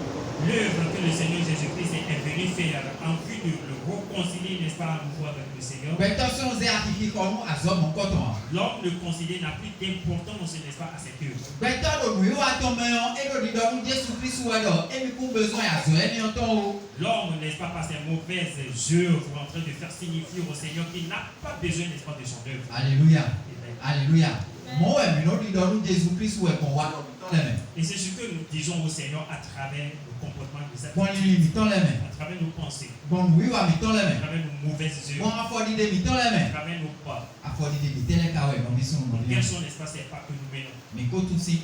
L'œuvre que le Seigneur Jésus-Christ est venu faire en vue de le réconcilier, n'est-ce pas, à nouveau avec le Seigneur. Beto son ze akifi ko mu azobo koton. L'homme le considère n'a plus d'importance, n'est-ce pas, à cette œuvre. Beto do nu wa to me on e do di do nu Jesu Kristo wa do e mi ku besoin azo e mi on ton o. L'homme, n'est-ce pas, par ses mauvaises œuvres, en train de faire signifier au Seigneur qu'il n'a pas besoin, n'est-ce pas, de son œuvre. Alléluia. Amen. Alléluia. Mo e mi no di do nu Jesu Kristo e kon wa ton le. Et c'est ce que nous disons au Seigneur à travers le comportement de cette Bon li mi ton le. à travers nos pensées, Bon wi wa mi ton le. à travers nos mauvaises Bon œuvres, afodi de mi ton le. à travers nos pas. Afodi de mi tele ka we no mi sunu no Quels bi. sont, n'est-ce pas, ces pas que nous menons, Mi ko tu si.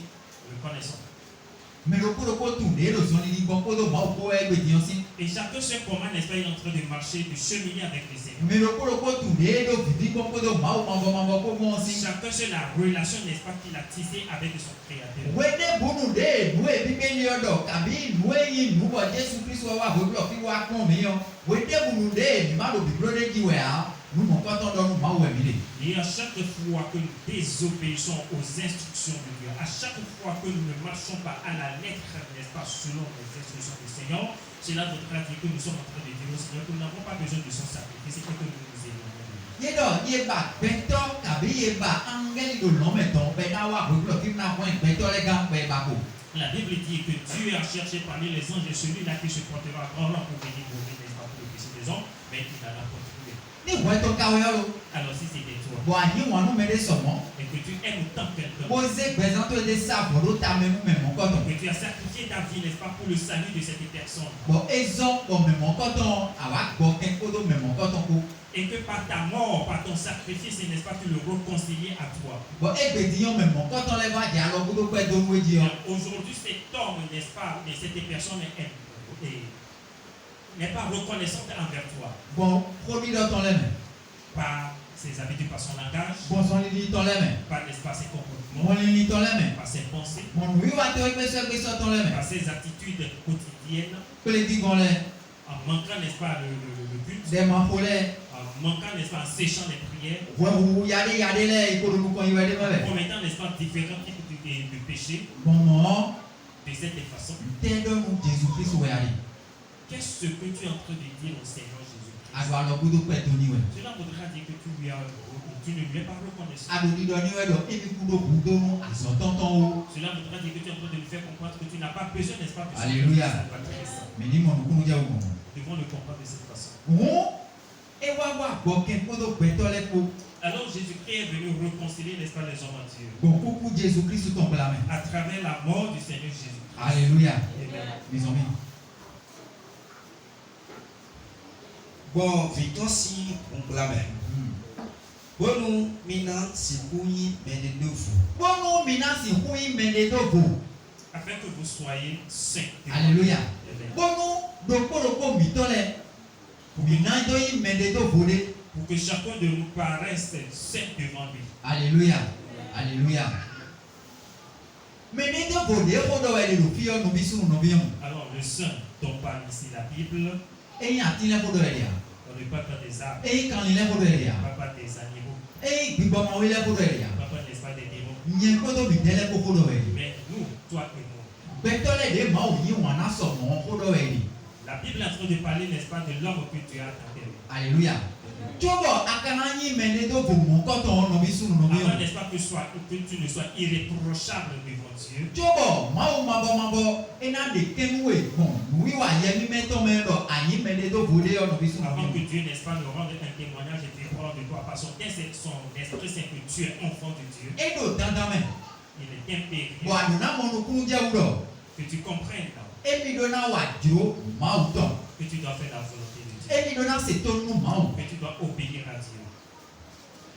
nous le connaissons. Mais le coup de tout n'est le son il bon de ma ou e be diyan si. Et chacun sait comment, n'est-ce pas, il est en train de marcher, de cheminer avec le Seigneur. Mais le coup de tout n'est le vidi bon de ma ou ma ko mo si. Chacun sait la relation, n'est-ce pas, qu'il a tissée avec son Créateur. Wede bunu de nu e bi beli odo kabi nu e yin nu bo Jesu Kristo wa bo lo fi wa kon mi yo. Wede bunu de mi ma lo bi bro de ji we a. Nu mo ko ton do nu ma we mi le. Et à chaque fois que nous désobéissons aux instructions de Dieu, à chaque fois que nous ne marchons pas à la lettre, n'est-ce pas, selon les instructions du Seigneur, cela voudra dire que nous sommes en train de dire au Seigneur que nous n'avons pas besoin de son sacrifice et que nous nous éloignons de lui. Ye do ye ba beto kabi ye ba angeli do lo me ton be na wa bo lo fi na ko beto le gan be ba ko. La Bible dit que Dieu a cherché parmi les anges celui-là qui se portera grand pour venir mourir, n'est-ce pas, pour le péché des hommes, mais il n'en a pas trouvé. Ni we to ka we yo. Alors si c'était toi, Bo anyi won nu me de so mo. et que tu aimes autant quelqu'un, Bo ze gbezan to de sa bo do ta me mu me mo ko ton. que tu as sacrifié ta vie, n'est-ce pas, pour le salut de cette personne, Bon, ezon bon me mon coton, awa bon enkodo me mon coton ko. et que par ta mort, par ton sacrifice, n'est-ce pas, tu le réconcilies à toi. Bon, ebediyon me mon coton le va dia lo gudo pe do we diyon. Aujourd'hui, cet homme, n'est-ce pas, mais cette personne n'est pas reconnaissante envers toi, Bon, produit dans ton leme. par ses habitudes, par son langage, Bon, son li ton leme. par, n'est-ce pas, ses comportements, Mon li ton leme. par ses pensées, Mon wi wa to pe so ton leme. par ses attitudes quotidiennes, Que le di gon le, en manquant, n'est-ce pas, le but, de ma fole, en manquant, n'est-ce pas, en séchant les prières, ou yade le iko do ko yiwe de en me. commettant, n'est-ce pas, différents types de péchés Bon mon, de cette façon. te do nu Jésus Christ we ali. Qu'est-ce que tu es en train de dire au Seigneur Jésus-Christ? Agba lo gudo pe do ni we. Cela voudra dire que tu ne lui es pas reconnaissant. Ado di do ni we do ebi kudo budo nu azo tonton o. Cela voudra dire que tu es en train de lui faire comprendre que tu n'as pas besoin, n'est-ce pas, de son Alléluia. salvatrice. Me ni mon kunu ja o mo. Nous devons le comprendre de cette façon. Wọ́n ewa wa gbọ́ kẹ́kọ̀ọ́ gbẹ́tọ́ lẹ́kọ̀ọ́ Alors Jésus-Christ est venu réconcilier, n'est-ce pas, les hommes à Dieu. gbọ́ kúkú Jésù Kristu tó ń bla mẹ́. À travers la mort du Seigneur Jésus. Alléluia. Amen. Mes amis. Bon, Victor si on blâme. Bon, nous, maintenant, c'est pour y mettre de vous. Bọ́nú mìíràn sì hún ìmẹ̀lẹ̀ dógò. Afin que vous soyez saints. Alléluia. Amen. Bọ́nú dòkpòdòkpò mìtọ́ lẹ̀. Mìíràn tó ìmẹ̀lẹ̀ dógò dé. Pour que chacun de nous paraisse saint devant lui. Alléluia. Alléluia. Mẹ̀lẹ̀ dógò dé kó dọ̀ wẹ̀ lè lò fi ọ́ nùbí sùn nùbí yẹn. Alors le saint dont parle ici la Bible, Eyín àti ilẹ̀ kó dọ̀ wẹ̀ lè yà. on ne parle pas des arbres, Eyín kan ilẹ̀ kó dọ̀ wẹ̀ lè yà. on ne parle pas des animaux, Eyín gbígbọ́mọ ilẹ̀ kó dọ̀ wẹ̀ lè yà. on ne parle pas, n'est-ce pas, des démons. Nyɛ kótó mi dẹ́lẹ̀ kó kó dọ̀ wẹ̀ lè. Mais nous, toi et moi, Gbẹtọ́lẹ̀ de ma ò yí wọn náà sọ̀ mọ́ kó dọ̀ wẹ̀ lè. la Bible est en train de parler, n'est-ce pas, de l'homme que tu as dans tes mains. Alléluia. Tsobo akana nyi mɛne do vo mɔ kɔtɔ nɔbi sunu nɔbi Afin, o. n'est-ce pas, que tu ne sois irréprochable devant Dieu. Tsobo mawo mabɔ ena de kenuwe gbɔn nuyi wa yɛ mi mɛtɔ mɛ dɔ anyi mɛne do vo de yɔ nɔbi sunu Avant nɔbi que Dieu, n'est-ce pas, nous rende un témoignage et fait prendre de toi par son esprit saint que tu es enfant de Dieu. o. Edo dandan mɛ. Il est impérieux Bɔn aduna mɔnukunu jɛ wulɔ. que tu comprennes Emi do na wa dro mawu tɔ. que tu dois faire la volonté de Dieu, Emi do na se to nu mawu. que tu dois obéir à Dieu.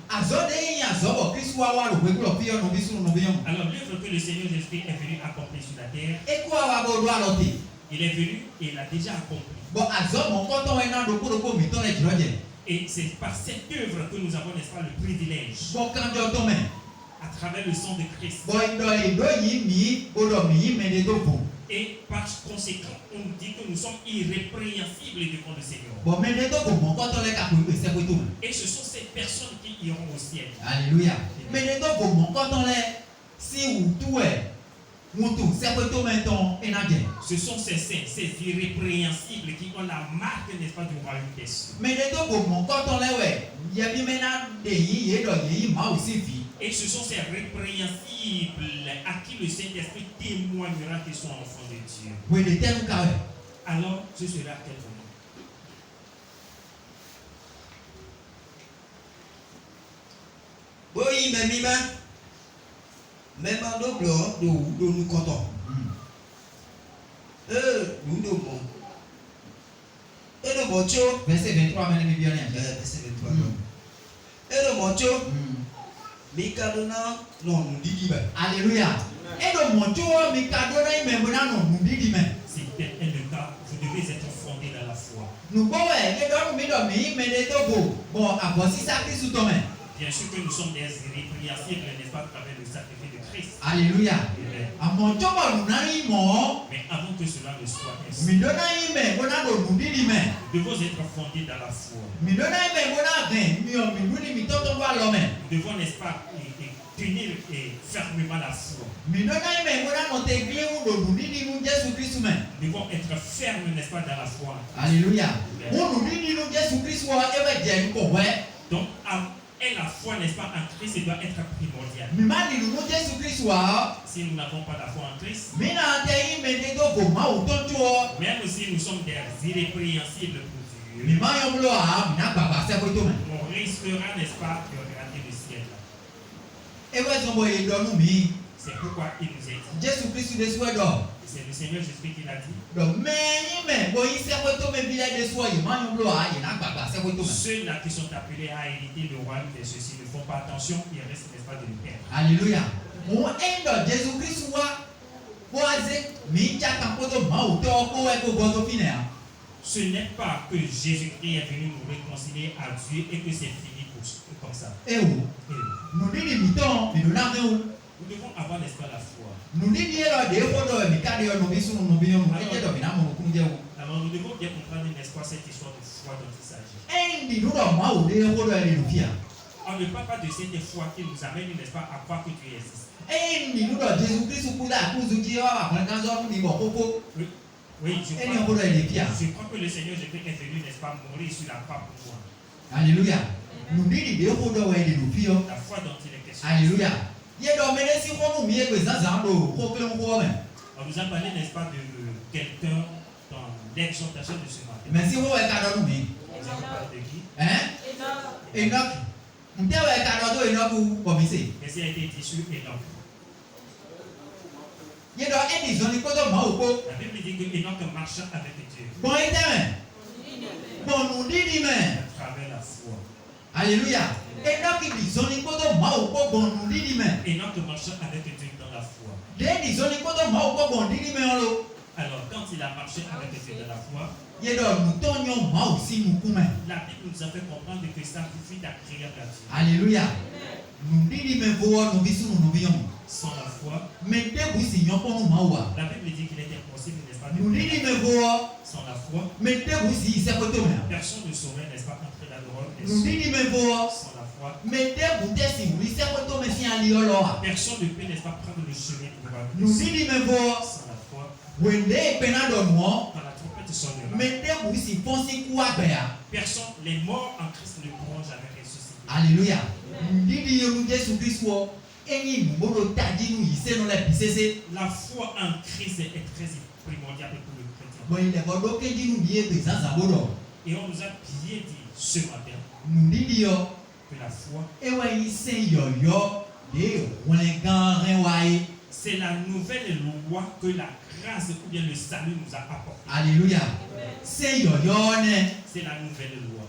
Azɔ de yi azɔ bɔ kristu wa wa lo gbɛgbɛ fi yɔ nɔbi sunu nɔbi yɔ. Alors l'œuvre que le Seigneur Jésus est venu accomplir sur la terre, Eku awa bo do alɔ te. Il est venu et il a déjà accompli. Bon, azom quand on est dans le coup de ton étranger. Et c'est par cette œuvre que nous avons, n'est-ce pas, le privilège, Bon, quand tu as à travers le sang de Christ. bon, il doit y mi, mais les deux pour. Et par conséquent, on nous dit que nous sommes irrépréhensibles devant le Seigneur. Bon, mais les deux pour mon quand on est capable de faire tout. Et ce sont ces personnes qui iront au ciel. Alléluia. Mais les deux pour mon quand on est si ou tout est. C'est pour tout maintenant et nadie. Ce sont ces saints, ces irrépréhensibles qui ont la marque, n'est-ce pas, du royaume des cieux. Mais les deux pour mon quand on est ouais. Il y a bien maintenant des yi ma aussi vie. Et ce sont ces répréhensibles à qui le Saint-Esprit témoignera qu'ils sont enfants de Dieu. Oui, les termes carrés. Alors, ce sera quel moment? Oui, mais même en double, nous comptons. Nous devons. Et le mocho. Verset 23, même bien. Verset 23. Et le mocho. Mikadona, non, nous dit. Alléluia. Et le mocho, Mikadona, il me non, nous dit. Si tel est le cas, vous devez être fondé dans la foi. Nous pouvons, mais les deux bon, à voici ça qui sous ton main. Bien sûr que nous sommes des irrépréhensibles, n'est-ce pas, à travers le sacrifice de Christ. Alléluia. Amen. À mon job, nous n'avons Mais avant que cela ne soit ainsi, nous devons être fondés dans la foi. devons, N'est-ce pas, tenir fermement la foi. Nous devons être fermes, n'est-ce pas, dans la foi. Alléluia. Donc, et la foi, n'est-ce pas, en Christ, doit être primordial. Si nous n'avons pas la foi en Christ, même si nous sommes des irrépréhensibles pour Dieu, on risquera, n'est-ce pas, de regarder le ciel. C'est pourquoi il nous a dit. C'est le Seigneur Jésus qui l'a dit. Ceux-là qui sont appelés à hériter le royaume de ceux-ci ne font pas attention, ils risquent, n'est-ce pas, de le perdre. Alléluia. Ce n'est pas que Jésus-Christ est venu nous réconcilier à Dieu et que c'est fini comme ça. Et nous devons avoir, n'est-ce pas, la foi. Alors nous devons bien comprendre, n'est-ce pas, cette histoire de foi dont il s'agit. On ne parle pas de cette foi qui nous amène, n'est-ce pas, à croire que Dieu existe. Oui, je crois que le Seigneur Jésus est venu, n'est-ce pas, mourir sur la croix pour moi. Alléluia. La foi dont il est question. Alléluia. On nous a parlé, n'est-ce pas, de quelqu'un dans l'exhortation de ce matin. Mais si vous Nous avons parlé de qui? Enoch. Qu'est-ce qui a été dit sur Enoch? La Bible dit que Enoch marcha avec Dieu à travers la foi. Alléluia. Enoch marcha avec Dieu dans la foi. Alors, quand il a marché avec Dieu dans la foi, la Bible nous a fait comprendre que ça suffit à créer la vie. Alléluia. Sans la foi, la Bible dit qu'il est impossible, n'est-ce pas, de sans la foi, personne ne saurait, n'est-ce pas, entrer dans le royaume des cieux. Sans la foi, personne ne peut, n'est-ce pas, prendre le chemin du royaume des cieux. Sans la foi, quand la trompette sonnera, personne, les morts en Christ ne pourront jamais ressusciter. Alléluia. La foi en Christ est très primordiale pour le chrétien. Et on nous a bien dit ce matin que la foi, c'est la nouvelle loi que la grâce ou bien le salut nous a apporté. Alléluia. C'est la nouvelle loi.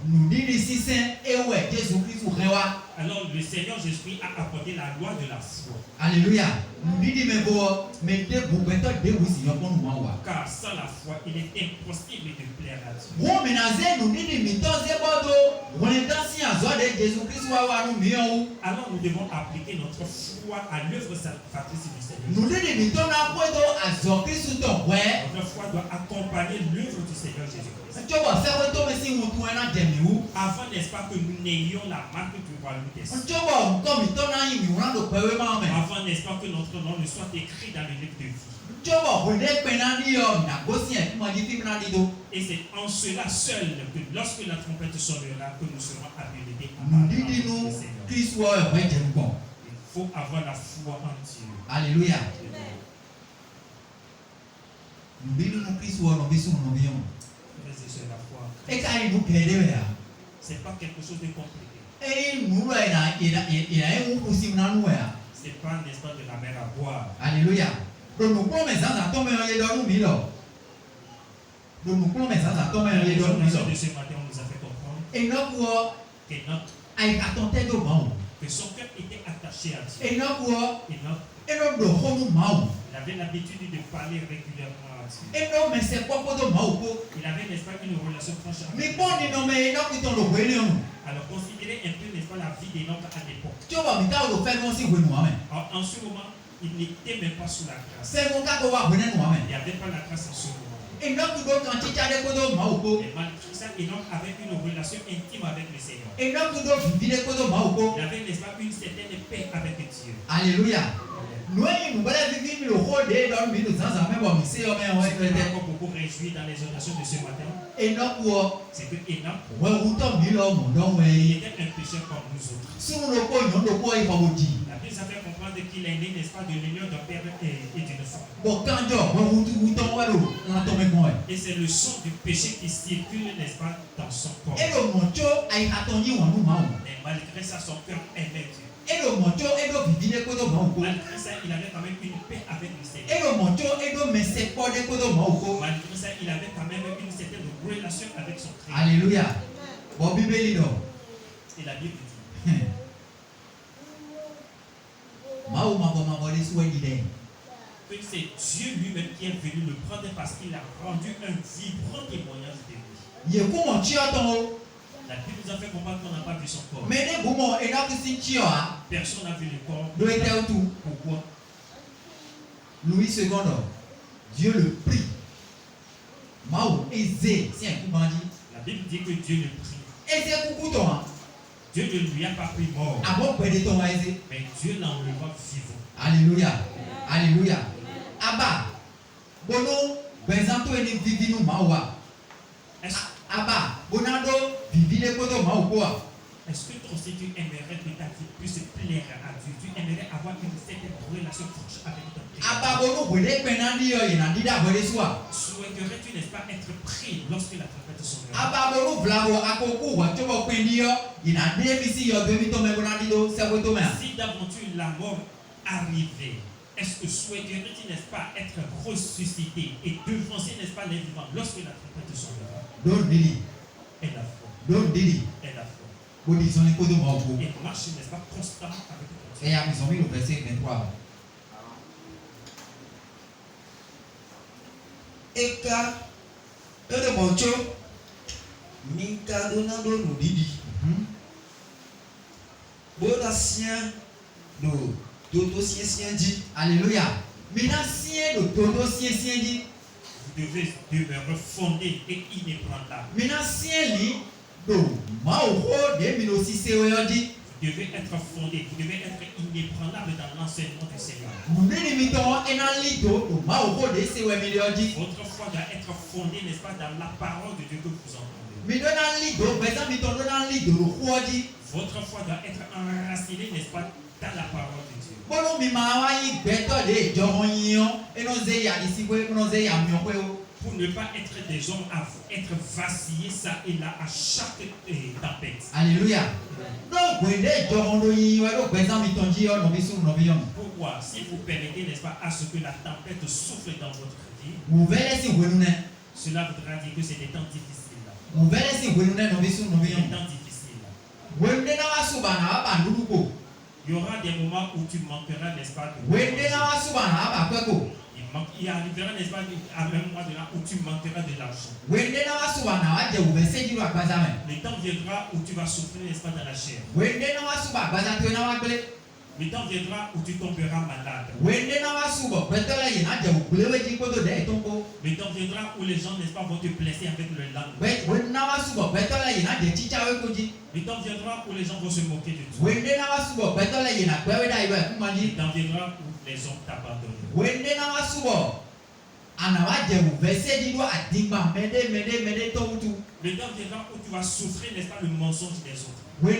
Kristo rewa. Alors le Seigneur Jésus a apporté la loi de la foi. Alléluia. Nous disons mais bon, mais des boubeto de vous si on nous mawa. Car sans la foi, il est impossible de plaire à Dieu. Bon menacer nous disons mais tant c'est bodo. On est dans si en zone de Jésus Christ wa nous mieux. Alors nous devons appliquer notre foi à l'œuvre salvatrice du Seigneur. Nous disons mais tant na bodo à Jésus Christ ton ouais. Notre foi doit accompagner l'œuvre du Seigneur Jésus-Christ. Tu vois ça va tomber si on tourne dans des mieux. Avant, n'est-ce pas, que nous n'ayons la marque du royaume des cieux. Tu vois comme il tourne dans il nous rend le peuple mais. Avant, n'est-ce pas, que notre nom ne soit écrit dans le livre de vie. Tu vois, on est penandi na bosi et moi dit film na dido. Et c'est en cela seul que lorsque la trompette sonnera que nous serons habilités à Nous parler disons du Seigneur. Christ wa ouais j'aime bon. Il faut avoir la foi en Dieu. Alléluia. Nous disons Christ wa no bisu no bion. C'est la foi. Et quand il nous pède là. C'est pas quelque chose de compliqué. Et nous là il a un aussi na nous là. C'est pas, n'est-ce pas, de la mer à boire. Alléluia. Donc nous prenons mes ans à tomber en les dans nous mille. Donc nous prenons mes ans à tomber en les Les dans nous mille. de ce matin, on nous a fait comprendre Et notre que notre avec attenté de bon. que son cœur était attaché à Dieu. Et notre Et de nous mau. il avait l'habitude de parler régulièrement à Dieu. Et non mais c'est quoi pour de mau ko. Il avait, n'est-ce pas, une relation franche Mais avec bon Dieu. ni non mais non qui ton le voyer nous. Alors considérez un peu, n'est-ce pas, la vie des nôtres à l'époque. Tu vois mais t'as le faire aussi vous nous amen. En ce moment, il n'était même pas sous la grâce. C'est mon cas que va venir nous amen. Il n'y avait pas la grâce en ce moment. Et non qui doit quand tu as des codes mau ko. Et malgré ça, Enoch avait une relation intime avec le Seigneur. Et non qui doit vivre des codes mau ko. Il avait, n'est-ce pas, une certaine paix avec Dieu. Alléluia. Nous nous voilà vivre le rôle de dans le nous sans jamais bon mais c'est mais on Ce qui m'a est encore beaucoup réjoui dans les orations de ce matin, et non pour c'est que Enoch, ouais ou ton mille mon don il ouais. était un pécheur comme nous autres. Si nous le connaissons le quoi il va vous dire. La Bible nous a fait comprendre qu'il est né, n'est-ce pas, de l'union d'un père et d'une femme. Bon quand je ou ton ouais on a tombé moi. Et c'est le sang du péché qui circule, n'est-ce pas, dans son corps. Et le moncho a attendu on nous mau. Mais malgré ça, son cœur aimait Dieu. Et le moncho et le vivre des codes mau ko. Malgré ça, il avait quand même une paix avec le Seigneur. Et le moncho et le mais c'est quoi des codes mau ko. Malgré ça, il avait quand même une certaine relation avec son Créateur. Alléluia. Bon Bible là. Et la Bible dit Mau ma les souhaits d'idée. que c'est Dieu lui-même qui est venu le prendre parce qu'il a rendu un vibrant témoignage de lui. Il comment tu attends. La Bible nous a fait comprendre qu'on n'a pas vu son corps. Mais les boumons et là qui tu as Personne n'a vu le corps. doit être tout. Pourquoi? Louis II, Dieu le prie. Mao, Ezé, c'est un coup bandit. La Bible dit que Dieu le prie. Ezé, coucou toi. Dieu ne lui a pas pris mort, Avant, près de ton Ezé. mais Dieu l'enleva vivant. Alléluia. Alléluia. Abba. Bono, Benzanto et Vivi nous Mawa. Est-ce Abba, Bonado, Vivi les Kodo Maoua. est-ce que toi aussi tu aimerais que ta vie puisse plaire à Dieu? Tu aimerais avoir une certaine relation proche avec ton Créateur? Abba, Bono, Bode, Penandi, Yanadida, Bode Soa. Souhaiterais-tu, n'est-ce pas, être pris lorsque la trompette sonnera? Abba, Bono, Blavo, Akoko, Wachobo, Pendio, Yanadé, Missi, Yodemito, Mebonadido, Sabotomé. Si d'aventure la mort arrivait, est-ce que souhaiterais-tu, n'est-ce pas, être ressuscité et devancer, n'est-ce pas, les vivants lorsque la trompette sonnera? Don't Dili, Et la foi. Don't Dili. Et la foi. Bodi, son Kodo Maopo. Et marche, n'est-ce pas, constamment avec Dieu. Et à mes amis, le verset 23. Eka ede moncho minka donado no didi. Bona sien no toto sien dit. Alléluia. Maintenant, si le dodo si dit. Vous devez demeurer fondé et inébranlable. Maintenant, si li do maoho de mino si se dit. Vous devez être fondé, vous devez être inébranlable dans l'enseignement du Seigneur. Nous limitons en lido do maoho de se dit. Votre foi doit être fondée, n'est-ce pas, dans la parole de Dieu que vous entendez. Mais dans lido, par exemple, dans lido le dit. Votre foi doit être enracinée, n'est-ce pas, dans la parole de Dieu. Bono mi mawa yi beto de joronyo et nos eya ici pour nos eya mioko. Pour ne pas être des hommes à être vacillés ça et là à chaque tempête. Alléluia. Donc, vous êtes Pourquoi? Si vous permettez, n'est-ce pas, à ce que la tempête souffle dans votre vie, cela voudra dire que c'est des temps difficiles. Des temps difficiles. Il y aura des moments où tu manqueras, n'est-ce pas, de il arrivera, n'est-ce pas, à un moment de là où tu manqueras de l'argent. Le temps viendra où tu vas souffrir, n'est-ce pas, dans la chair. Le temps viendra où tu tomberas malade. Le temps viendra où les gens, n'est-ce pas, vont te blesser avec leur langue. Le temps viendra où les gens vont se moquer de toi. Le temps viendra où les hommes t'abandonneront. Le temps viendra où tu vas souffrir, n'est-ce pas, le mensonge des autres. Le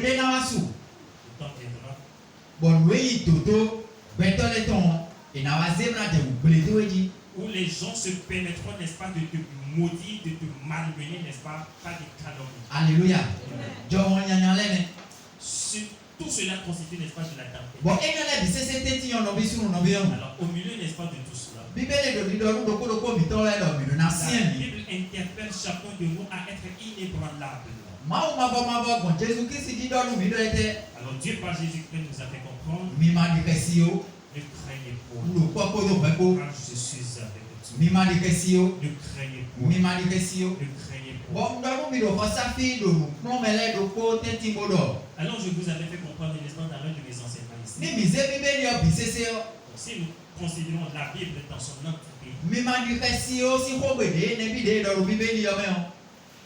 temps viendra où les gens se permettront, n'est-ce pas, de te maudire, de te malmener, n'est-ce pas, par des calomnies. Alléluia. Tout cela constitue, n'est-ce pas, de la tempête. Alors, au milieu, n'est-ce pas, de tout cela, la Bible interpelle chacun de nous à être inébranlable. Alors, Dieu par Jésus-Christ nous a fait comprendre. Ne craignez pas. Car je suis avec vous. Ne craignez pas. Ne craignez pas. Alors, je vous avais fait comprendre, n'est-ce pas, dans l'un de mes enseignements ici. Si nous considérons la Bible dans son entité,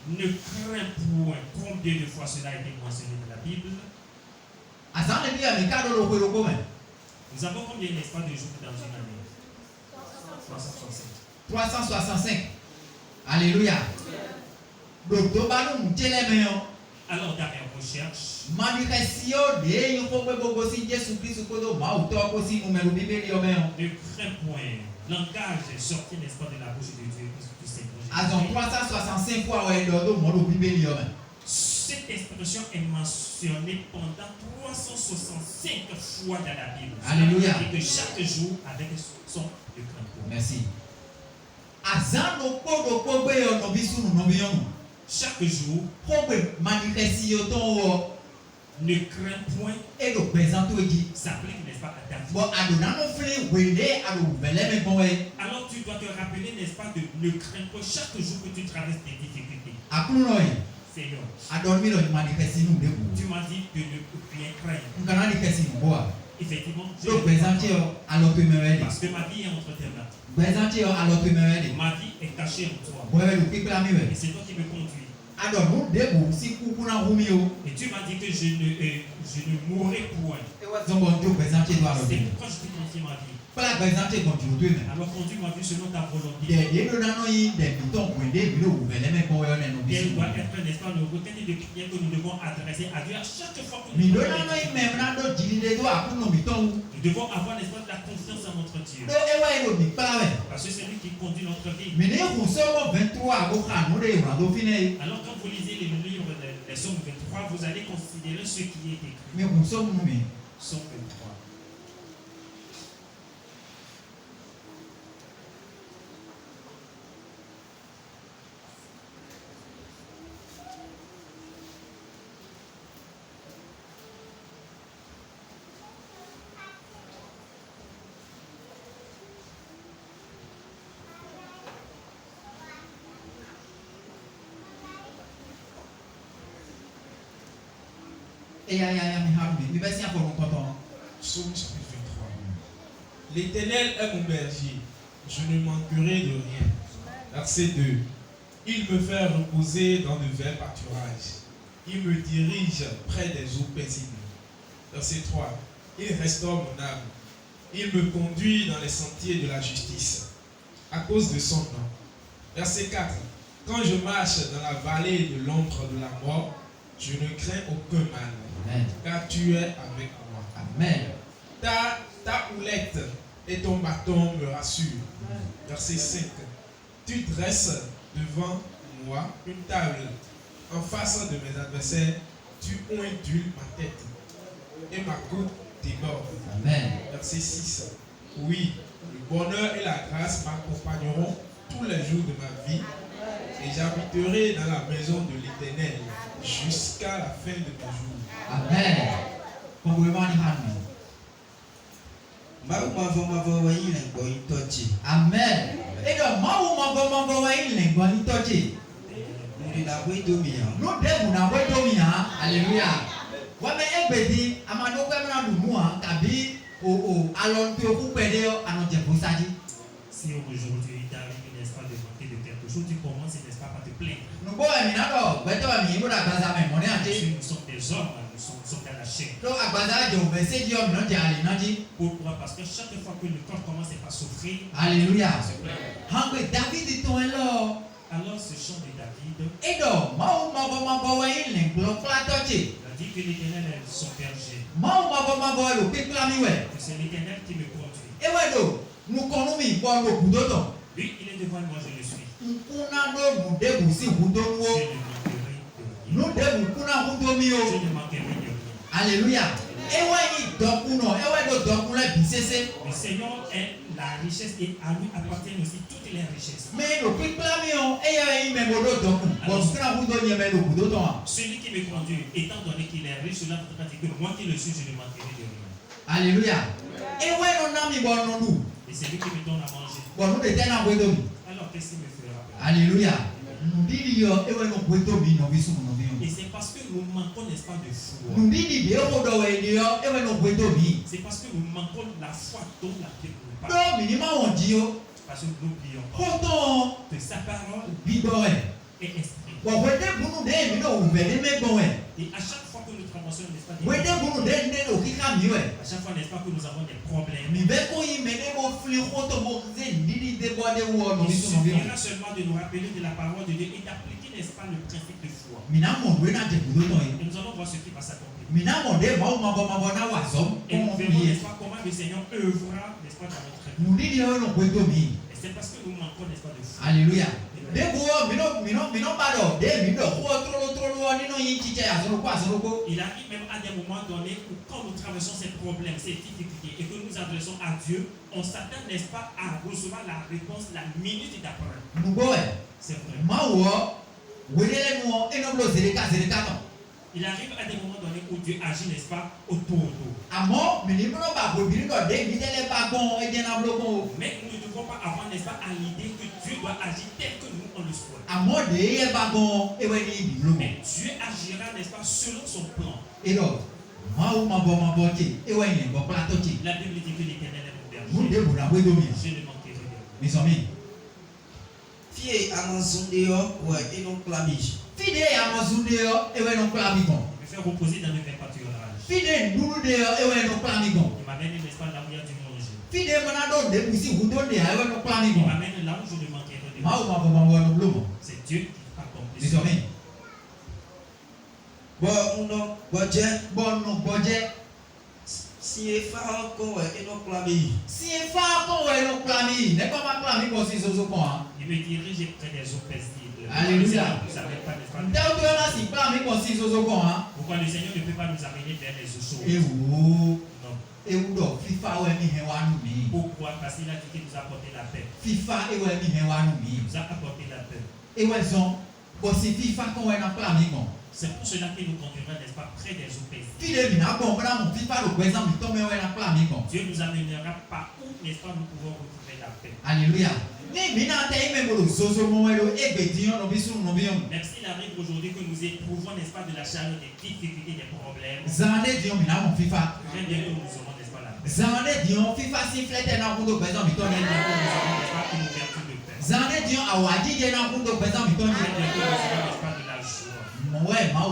ne crains point. Combien de fois cela a été mentionné dans la Bible? Nous avons combien, n'est-ce pas, de jours dans une année? 365. Alléluia. Alors, dans mes recherches, ne crains point. Langage est sorti, n'est-ce pas, de la bouche de Dieu du Seigneur. Cette expression est mentionnée pendant 365 fois dans la Bible. Alléluia. Et que chaque jour avec son de crainte. Merci. Chaque jour, ne crains point. S'applique, n'est-ce pas, à ta vie. Alors tu dois te rappeler, n'est-ce pas, de ne crains pas chaque jour que tu traverses des difficultés. Seigneur, tu m'as dit de ne rien craindre. Effectivement, parce que ma vie est entre tes mains. Ma vie est cachée en toi. Et c'est toi qui me conduis. Et tu m'as dit que je ne mourrai point. C'est pourquoi je te confie ma vie. Alors conduis ma vie selon ta volonté. Et elle doit être, n'est-ce pas, le requête de prière que nous devons adresser à Dieu à chaque fois que nous devons avoir, n'est-ce pas, de la confiance en notre Dieu. Parce que c'est lui qui conduit notre vie. Alors quand vous lisez les livres des Psaumes 23, vous allez considérer ce qui est écrit. Psaume 23. Psaume chapitre 23. L'Éternel est mon berger, je ne manquerai de rien. Verset 2. Il me fait reposer dans de verts pâturages. Il me dirige près des eaux paisibles. Verset 3. Il restaure mon âme. Il me conduit dans les sentiers de la justice, à cause de son nom. Verset 4. Quand je marche dans la vallée de l'ombre de la mort, je ne crains aucun mal. Amen. Car tu es avec moi. Amen. Ta houlette et ton bâton me rassurent. Verset 5. Tu dresses devant moi une table en face de mes adversaires. Tu ondules ma tête et ma coupe déborde. Amen. Verset 6. Oui, le bonheur et la grâce m'accompagneront tous les jours de ma vie et j'habiterai dans la maison de l'Éternel jusqu'à la fin de mes jours. Amen. Pongwemani hami. Mau mavo wa yin le gbo yin tochi. Amen. Edo mawu mabo wa ile ngoni tochi. Ndi na we do mi han. No demu na we do mi ha. Hallelujah. Wa me egbedi amado gbe na du mu ha kabi o alon ti o ku pede o anu je bo saji. Si aujourd'hui il t'arrive, n'est-ce pas, de manquer de quelque chose, tu commences, n'est-ce pas, par te plaindre. No bo mi na do gbe to mi mo da gbaza me mo ni ati. Nous sommes des hommes, nous sommes dans la chair. Do agbaza jo message yo mi no je ale naji. Pourquoi? Parce que chaque fois que le corps commence à souffrir, Hallelujah. se plaint. Hangbe David to elo. Alors ce chant de David, Edo mawu mabo wa ile nglo kla tochi. il a dit que l'Éternel est son berger, Mawu mabo lo pe kla mi we. que c'est l'Éternel qui me conduit. Ewe do nu kono mi bo lo kudo to. Lui, il est devant moi, je le suis. Nkuna no mu debu si hudo Je nuo. ne manquerai de rien. Nu debu kuna hudo mi Je o. ne manquerai de rien. Hallelujah. Ewe yi dokuno, ewe do dokuna bisese. Le Seigneur est la richesse et à lui appartiennent aussi toutes les richesses. Me lo pe kla mi o, eye yi me mo do doku. Bo kuna hudo nye me lo kudo to. Celui qui me conduit, étant donné qu'il est riche, cela voudra dire que moi qui le suis, je ne manquerai de rien. Hallelujah. Ewe no na mi bo no nu. Et c'est lui qui me donne à manger. Bo nu de tena bo do mi. Alors qu'est-ce qu'il me fera? Hallelujah. Ndidi yo ewe no bo do mi no bisu no bi. Et c'est parce que nous manquons, n'est-ce pas, de foi. Ndidi de o do we ni yo ewe no bo do mi. C'est parce que nous manquons la foi dont la Bible nous parle. Do mi ni ma won ji o. Parce que nous n'oublions pas Koto que sa parole bi do e. est esprit. Bo we de bunu de mi no u be de me bon e. Et à chaque fois que nous traversons, n'est-ce pas, des We de bunu de de o ki ka mi we. à chaque fois, n'est-ce pas, que nous avons des problèmes, Mi be ko yi me de bo fli koto bo ze ndidi de bo de wo no il bisu no bi. suffira seulement de nous rappeler de la parole de Dieu et d'appliquer, n'est-ce pas, le principe de foi. Mi na mo we na je kudo to e. Et nous allons voir ce qui va s'accomplir. Mi na mo de ma mabo na wa zo. Et nous Ko verrons, mi. n'est-ce pas, comment le Seigneur œuvrera, n'est-ce pas, dans notre vie. Ndidi yo no bo do mi. Et c'est parce que nous manquons, n'est-ce pas, de foi. Hallelujah. De bo mi no ba do de mi do ko trolo ni no yin chiche ya zo ko azo ko. Il arrive même à des moments donnés où quand nous traversons ces problèmes, ces difficultés et que nous nous adressons à Dieu, on s'attend, n'est-ce pas, à recevoir la réponse la minute d'après. Nugo e. C'est vrai. Ma wo we de no e no blo zere ka to. Il arrive à des moments donnés où Dieu agit, n'est-ce pas, autour de nous. Amo mi ni mo ba bo bi do de mi de le ba gon e je na blo ko. Mais nous ne devons pas avoir, n'est-ce pas, à l'idée que Dieu doit agir tel que nous on le souhaite. Amo de ye ba gon e we ni bi blo ko. Mais Dieu agira, n'est-ce pas, selon son plan. E do ma wo ma bo ti e we ni bo plato ti. La Bible dit que l'Éternel est mon Mu berger. de bo na we do mi. Je ne manquerai de rien. Mi so mi. Fie amazon de yo wa ino klami. Fide ya mo zunde yo e we no kla mi gon. Je me fais reposer dans le même pâturage. Fide nduru de yo e we no kla mi gon. Il m'amène, n'est-ce pas, là où il y a du manger. Fide mo na do de busi hundo de ha e we no kla mi Il gon. m'amène là où je ne manquerai de Ma rien. wo ma bo no blo mo. C'est Dieu qui accomplit Mi ça. so mi. Bo uno bo je Bo no boje si e fa ko wa ino klami. si e fa ko we no kla mi. Ne ko ma kla mi ko si so ko ha. Il me dirige près des eaux paisibles. Alléluia. Vous savez pas, n'est-ce pas? Ndauto na si kla mi ko si so ko ha. Pourquoi le Seigneur ne peut pas nous amener vers les eaux chaudes? Ewo Non. ewu do fifa we mi he wa nu mi. Pourquoi? Parce qu'il a dit qu'il nous a apporté la paix. FIFA ewe mi he wa nu mi. Il nous a apporté la paix. Ewe zon bo si FIFA ko we na kla mi gon. C'est pour cela qu'il nous conduira, n'est-ce pas, près des eaux paisibles. Fide mi na bon bra mo FIFA lo kweza mi to me we na kla mi gon. Dieu nous amènera par où, n'est-ce pas, nous pouvons retrouver la paix. Alléluia. Ni mi na te ime mo lo zozo mo we lo egbe di yo no bisu no bi yo. Même s'il arrive aujourd'hui que nous éprouvons, n'est-ce pas, de la chaleur, des difficultés, des problèmes, Zande di yo mi na mo FIFA. très bien que nous aurons, n'est-ce pas, la paix. Zande di yo FIFA si flete na kundo kweza mi to Très ni. bien que nous aurons, n'est-ce pas, une ouverture de paix. Zande di yo awaji je na kundo kweza mi to Très bien que nous ni. aurons, n'est-ce pas, de la joie. Mo we ma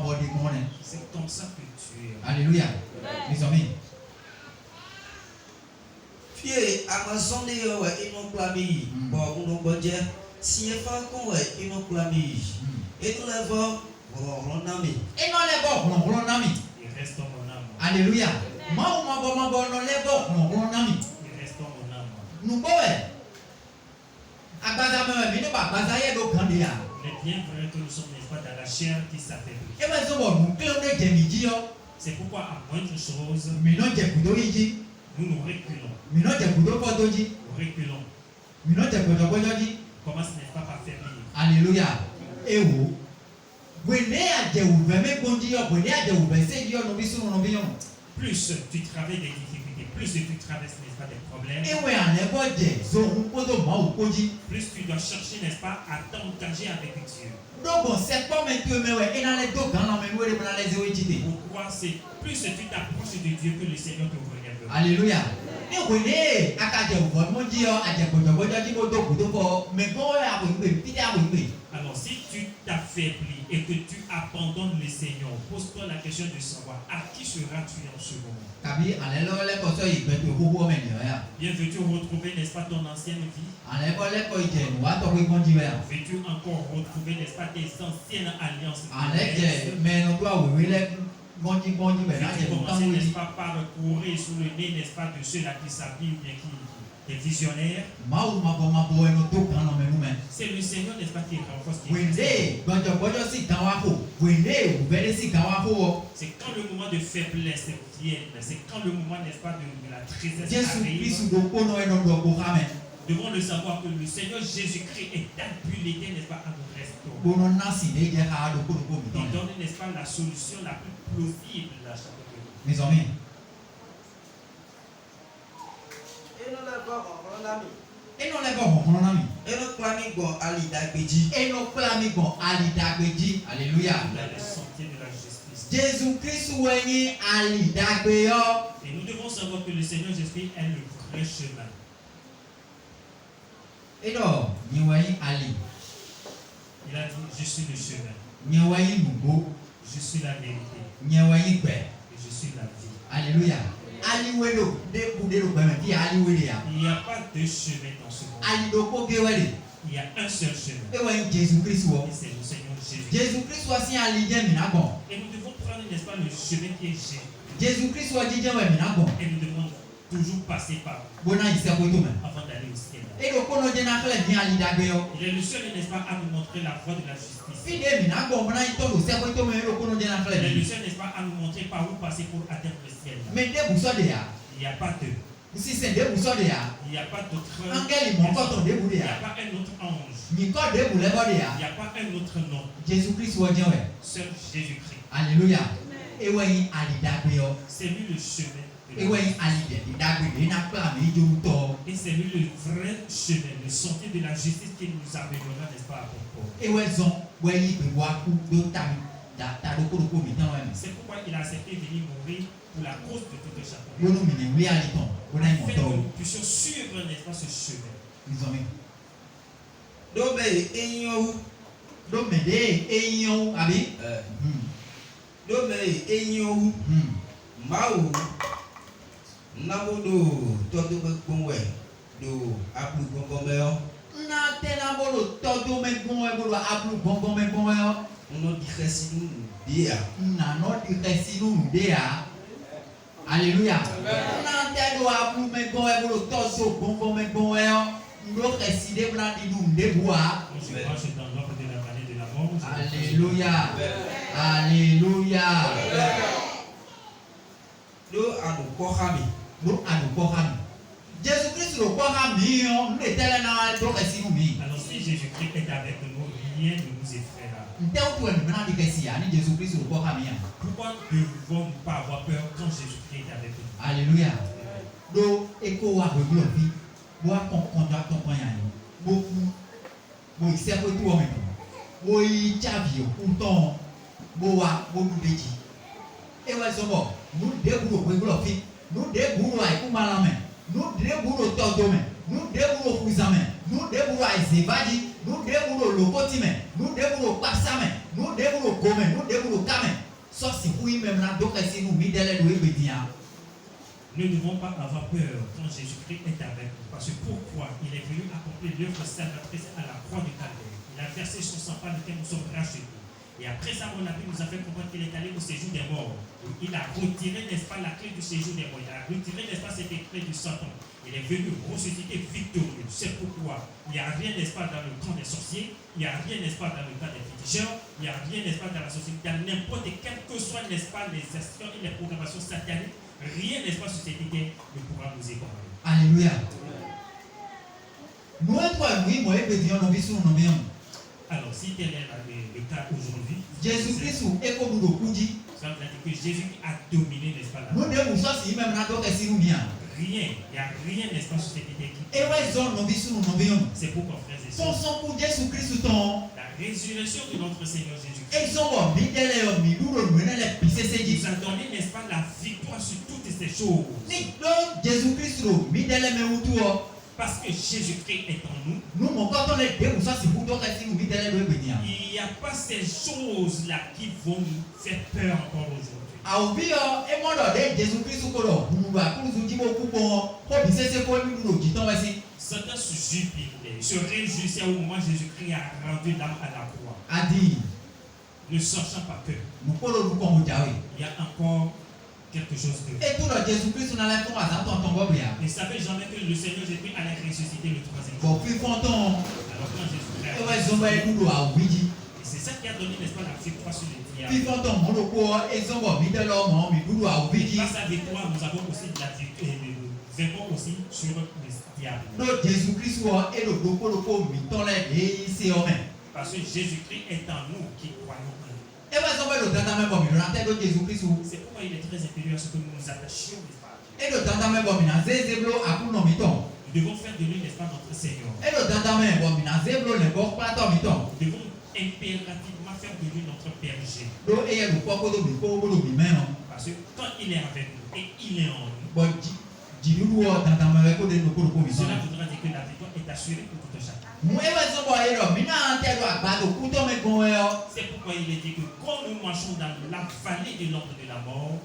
bo di ko ne. C'est comme ça que tu es. Alléluia. Mi so mi. Fie amazon de yo wa ino klami. Bo uno bo je si e fa ko wa ino klami. Ino levo ro na mi. E no le bo ron na mi. Il reste dans mon âme. Alléluia. Ma bo no le bo ron na mi. Il reste dans mon âme. Nu bo we. Agbaza me mi no ba agbaza ye do kan de ya. Il est bien vrai que nous sommes, n'est-ce pas, dans la chair qui s'affaiblit. E we so bo nu kle ne je mi ji yo. C'est pourquoi, à moindre chose, Mi no je kudo yi ji. nous nous reculons. Mi no je kudo ko do ji. Nous reculons. Mi no je kudo ko do ji. Commence, n'est-ce pas, par faiblir. Alléluia. Ewo. Plus tu travailles des difficultés, plus tu traverses, n'est-ce pas, des problèmes, plus tu dois chercher, n'est-ce pas, à t'engager avec Dieu. Pourquoi c'est plus tu t'approches de Dieu que le Seigneur te relève. Alléluia. Alors si tu t'affaiblis et que tu abandonnes le Seigneur, pose-toi la question de savoir à qui seras-tu en ce moment. Bien, veux-tu retrouver, n'est-ce pas, ton ancienne vie? Veux-tu encore retrouver, n'est-ce pas, tes anciennes alliances? Veux-tu commencer, n'est-ce pas, par courir sous le nez, n'est-ce pas, de ceux-là qui s'habillent ou bien qui est visionnaire? C'est le Seigneur, n'est-ce pas, qui renforce. C'est quand le moment de faiblesse vient, c'est quand le moment, n'est-ce pas, de la tristesse arrive. Devons le savoir que le Seigneur Jésus-Christ est habilité, n'est-ce pas, à nous restaurer. Il donne, n'est-ce pas, la solution la plus plausible à chaque fois. Mes amis. Et non les bon, alléluia. Le sentier de la justice. Jésus-Christ soigné Et nous devons savoir que le Seigneur Jésus est le vrai chemin. Et donc, il a dit, je suis le chemin. Je suis la vérité. Et je suis la vie. Alléluia. Il n'y a pas deux chemins dans ce monde. Il y a un seul chemin. Et c'est le Seigneur Jésus. Et nous devons prendre, n'est-ce pas, le chemin qui est Jésus. Et nous devons toujours passer par avant d'aller au ciel. Il est le seul, n'est-ce pas, à nous montrer la voie de la justice. Il est le seul, n'est-ce pas, à nous montrer par où passer pour atteindre le ciel. Il n'y a pas deux. Il n'y a pas d'autre ange. Il n'y a pas un autre ange. Il n'y a pas un autre nom. Seul Jésus-Christ. Alléluia. C'est lui le chemin. Et c'est lui le vrai chemin, le sentier de la justice qui nous amènera, n'est-ce pas, à bon port. C'est pourquoi il a accepté de venir mourir pour la cause de tout et chacun. Afin que nous puissions suivre, n'est-ce pas, ce chemin. Nabodo todo gbogbo do aplu gbogbo na tena bolo todo me bon e bolo aplu gbogbo me bon e no di khesinu dia na no di khesinu dia. Alléluia. Na tedo aplu me bon e bolo todo gbogbo me bon e no kheside bla di dum de boa. Je marche dans l'ordre de la vallée de la mort. Alléluia. Alléluia. Do adu kohami. Jésus-Christ le croira million, nous étions là dans le mi. Alors si Jésus-Christ est avec nous, rien ne nous effraiera. Pourquoi ne devons-nous pas avoir peur quand Jésus-Christ est avec nous? Alléluia. Donc, écho à vous, moi, ton conduit, ton moyen, beaucoup, moi, il sert pour tout en même temps. Moi, il chavio, pourtant, moi, nous dédié. Et ouais, nous déboulons, nous déboulons avec Malame, nous déboulons Todome, nous déboulons Kouzame, nous déboulons Aizebadi, nous déboulons Lokotime, nous déboulons Passame, nous déboulons Gome, nous déboulons Kame. Sauf si vous même là, donc si nous midele de Ebedia. Nous ne devons pas avoir peur quand Jésus-Christ est avec nous. Parce que pourquoi? Il est venu accomplir l'œuvre salvatrice à la croix du Calvaire. Il a versé son sang par lequel nous sommes rachetés. Et après ça, mon ami nous a fait comprendre qu'il est allé au séjour des morts. Il a retiré, n'est-ce pas, la clé du séjour des morts. Il a retiré, n'est-ce pas, cette clé du Satan. Il est venu ressusciter victorieux. C'est pourquoi il n'y a rien, n'est-ce pas, dans le camp des sorciers. Il n'y a rien, n'est-ce pas, dans le camp des féticheurs. Il n'y a rien, n'est-ce pas, dans la société. Dans n'importe quel que soit, n'est-ce pas, les actions et les programmations sataniques. Rien, n'est-ce pas, sur cette idée ne pourra nous ébranler. Alléluia. Nous, toi, oui, moi, et nous Alors, si tel est le cas aujourd'hui, Jésus Christ eko do kuji. ça veut dire que Jésus a dominé, n'est-ce pas, la Nous mort. devons sortir même na do kesi nous bien. Rien, il n'y a rien, n'est-ce pas, sur cette idée qui. Et ouais zone no bisu no bion. C'est pourquoi, frères et Son sœurs, son pour Jésus Christ ton. la résurrection de notre Seigneur Jésus-Christ Ezongo midele yo miludo menele piseseji. nous a donné, n'est-ce pas, la victoire sur toutes ces choses. Ni do Jésus Christ ro midele me utu o. Parce que Jésus-Christ est en nous. Nous mon quand on les devons sortir pour do kesi nous midele do ebenia. Il n'y a pas ces choses-là qui vont nous faire peur encore aujourd'hui. Aobi o emodo de Jésus Christ ko do humuba kuzu jibo kupo ko bisese ko miludo jiton wesi. Satan se jubilait, se réjouissait au moment où Jésus-Christ a rendu l'âme à la croix. Adi Ne sachant pas que nous polo nous comme jawe. il y a encore quelque chose de. Et tout le Jésus Christ na la ko azanto ton bobia. Ne savez jamais que le Seigneur Jésus-Christ allait ressusciter le troisième jour. Bon fi fonton. Alors quand Jésus-Christ E ouais zomba eludo aobiji. et c'est ça qui a donné, n'est-ce pas, la victoire sur le Fi diable. fonton mo lo ko ezongo midele o mo miludo aobiji. Grâce à la victoire, nous avons aussi de la victoire, nous vainquons aussi sur le diable. No Jésus Christ wo elo do ko mitole de ise o me. Parce que Jésus-Christ est en nous qui croyons en lui. E ouais zomba lo tata me bo mi na te do Jésus Christ wo. C'est pourquoi il est très impérieux à ce que nous nous attachions, n'est-ce pas, à Dieu. E lo tata me bo mi na zezeblo akuno miton. Nous devons faire de lui, n'est-ce pas, notre Seigneur. E lo tata me bo mi na zeblo le go plato miton. Nous devons impérativement faire de lui notre berger. Do e lo ko do mi ko do mi me no. Parce que quand il est avec nous et il est en nous, Bo jiludu o tata me ko de no ko mi cela ton. voudra dire que la victoire est assurée pour tout un chacun. Mu e ouais zomba e lo mi na te do agbado ku to me gon e o. C'est pourquoi il est dit que quand nous marchons dans la vallée de l'ombre de la mort,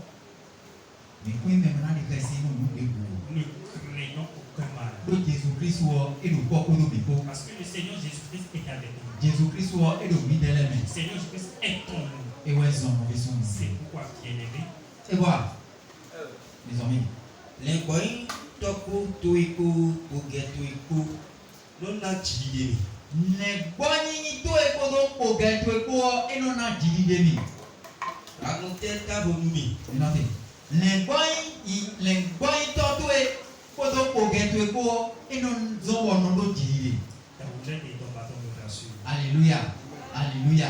Mi ku me na de kesi no mu de bu. nous ne craignons aucun mal. Do Jésus Christ wo e lo ko do mi ko. Parce que le Seigneur Jésus-Christ est avec nous. Jésus Christ wo e lo mi dele me. Le Seigneur Jésus-Christ est en nous. E ouais zon no bisu no. C'est pourquoi, bien-aimé, E voilà. Les amis. Lengboyin toko toiko ogeto lona jide Ne gbɔnyi to eko do kpo gɛ to eko eno na didi de mi. agunte tabo mi Ena te. Le gbɔnyi tɔ to eko do kpo gɛ to eko eno zɔn wɔ no do didi de. ta roulette et ton bâton me rassurent. Alléluia. Alléluia.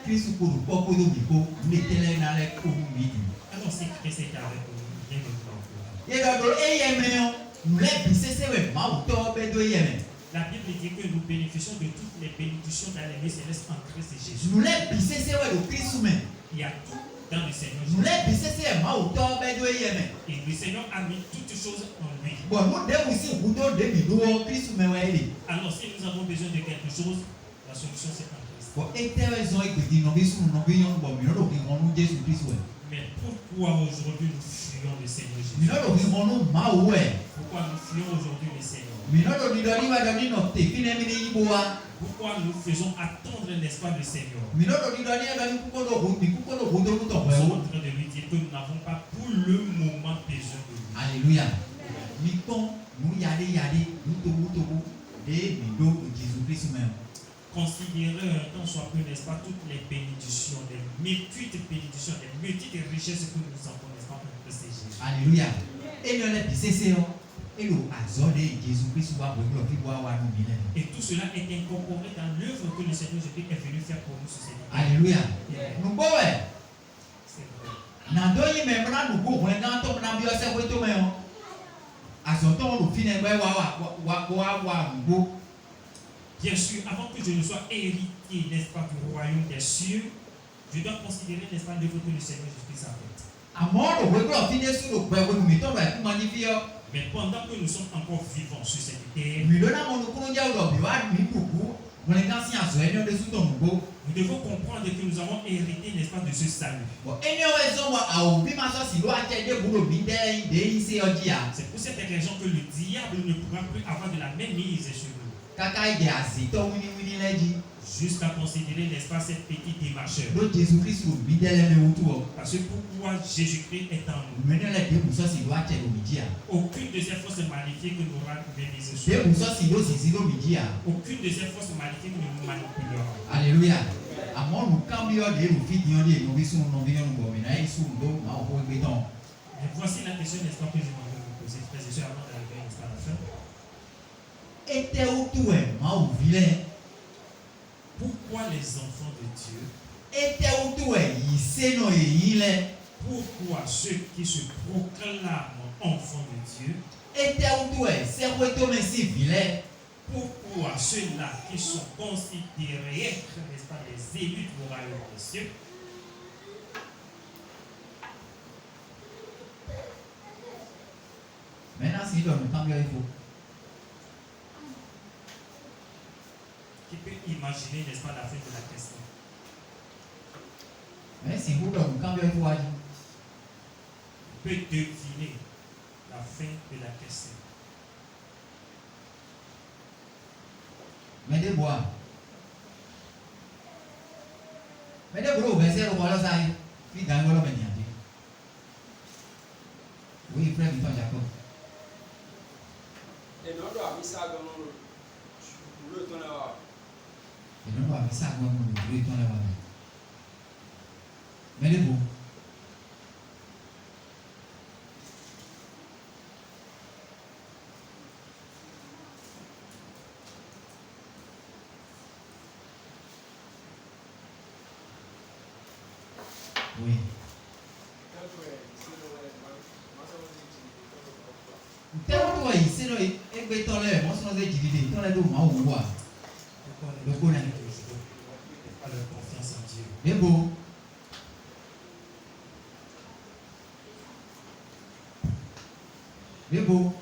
Kristu ko do kpɔ ko do mi ko ne tɛlɛ na lɛ ko mu mi di. Alors, si Christ est avec nous, viens de nous encourager. Ye dɔ do eye me o. Nulɛ bi sese wɛ mawu tɔ bɛ do eye me. La Bible dit que nous bénéficions de toutes les bénédictions dans les lieux célestes en Christ et Jésus. Nulɛ bi sese wɛ do Kristu me. Il y a tout dans le Seigneur Jésus. Nulɛ bi sese wɛ mawu tɔ bɛ do eye me. Et le Seigneur a mis toutes choses en lui. Bɔn nu de wusi wudo de mi do Kristu me wɛ de. Alors, si nous avons besoin de quelque chose, la solution c'est en Christ. Bon, et tel raison écoutez, nous sommes bon, nous avons Jésus Christ. Mais pourquoi aujourd'hui nous fuyons le Seigneur Jésus? Nous avons Maoué. Pourquoi nous fuyons aujourd'hui le Seigneur? Pourquoi nous faisons attendre, n'est-ce pas, le Seigneur? Nous sommes en train de lui dire que nous n'avons pas pour le moment besoin de lui. Alléluia. Nous yade, nous Jésus Christ même. Considérez un temps soit peu, n'est-ce pas, toutes les bénédictions, les multitudes bénédictions, les multitudes richesses que nous avons, n'est-ce pas, en Christ Jésus. Alléluia. Et nous avons dit, et nous avons Jésus Christ va nous. Et tout cela est incorporé dans l'œuvre que le Seigneur Jésus est venu faire pour nous sur cette terre. Alléluia. Nous pouvons. C'est vrai. Nandoyi même là nous pouvons quand on a bien ça pour tout mais à son temps nous finissons wa Bien sûr, avant que je ne sois héritier, n'est-ce pas, du royaume des cieux, je dois considérer, n'est-ce pas, l'œuvre que le Seigneur Jésus-Christ a faite. Mais pendant que nous sommes encore vivants sur cette terre, nous devons comprendre que nous avons hérité, n'est-ce pas, de ce salut. C'est pour cette raison que le diable ne pourra plus avoir de la même mise sur nous. Jusqu'à considérer, n'est-ce pas, cette petite démarcheur. Parce que pourquoi Jésus-Christ est en nous. Aucune de ces forces maléfiques ne nous réalisées sur nous. Aucune de ces forces maléfiques ne nous manipulera. Alléluia. Et voici la question, n'est-ce pas, que je m'en vous poser, frères et sœurs, avant d'arriver, n'est-ce pas, à la fin. Pourquoi Pourquoi les enfants de Dieu? Pourquoi ceux qui se proclament enfants de Dieu? Pourquoi ceux-là qui sont considérés être, n'est-ce pas, les élus du royaume des cieux? Maintenant, si l'homme cambie, il faut. Qui peut imaginer, n'est-ce pas, la fin de la question? Mais si vous l'homme cambie, il faut agir. Peut deviner la fin de la question. Mais de bois. Mais de bois, verset au voilà ça. Puis dans le moment, oui, frère, il faut Jacob. Et non, on a mis ça dans le temps là. Et non, on a mis ça dans le temps là. Mais de bois. Oui. Tellement toi ici, non, et que ton lait, moi, c'est nos activités, ton lait de moi, ou quoi? Le connaît. Pas leur confiance en Dieu. Mais bon. Mais bon.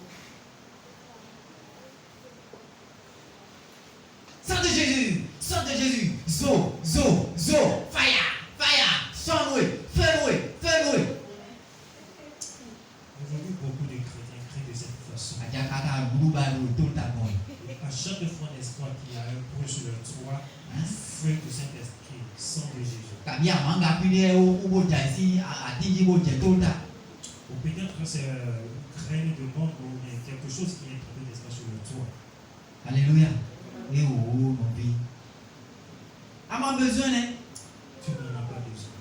Sang de Jésus, sang de Jésus, zo, zo, zo, fire, fire, sonne-oui, fais-le, fais-le. Aujourd'hui, beaucoup de chrétiens crient de cette façon. À chaque fois, n'est-ce pas, qu'il y a un point sur leur toit, feu du Saint-Esprit, sang de Jésus. Ou peut-être que c'est graine de monde ou bien quelque chose qui est tombé, n'est-ce pas, sur le toit. Alléluia. Et oh, mon vie. À ma besoin, hein? Tu n'en as pas besoin.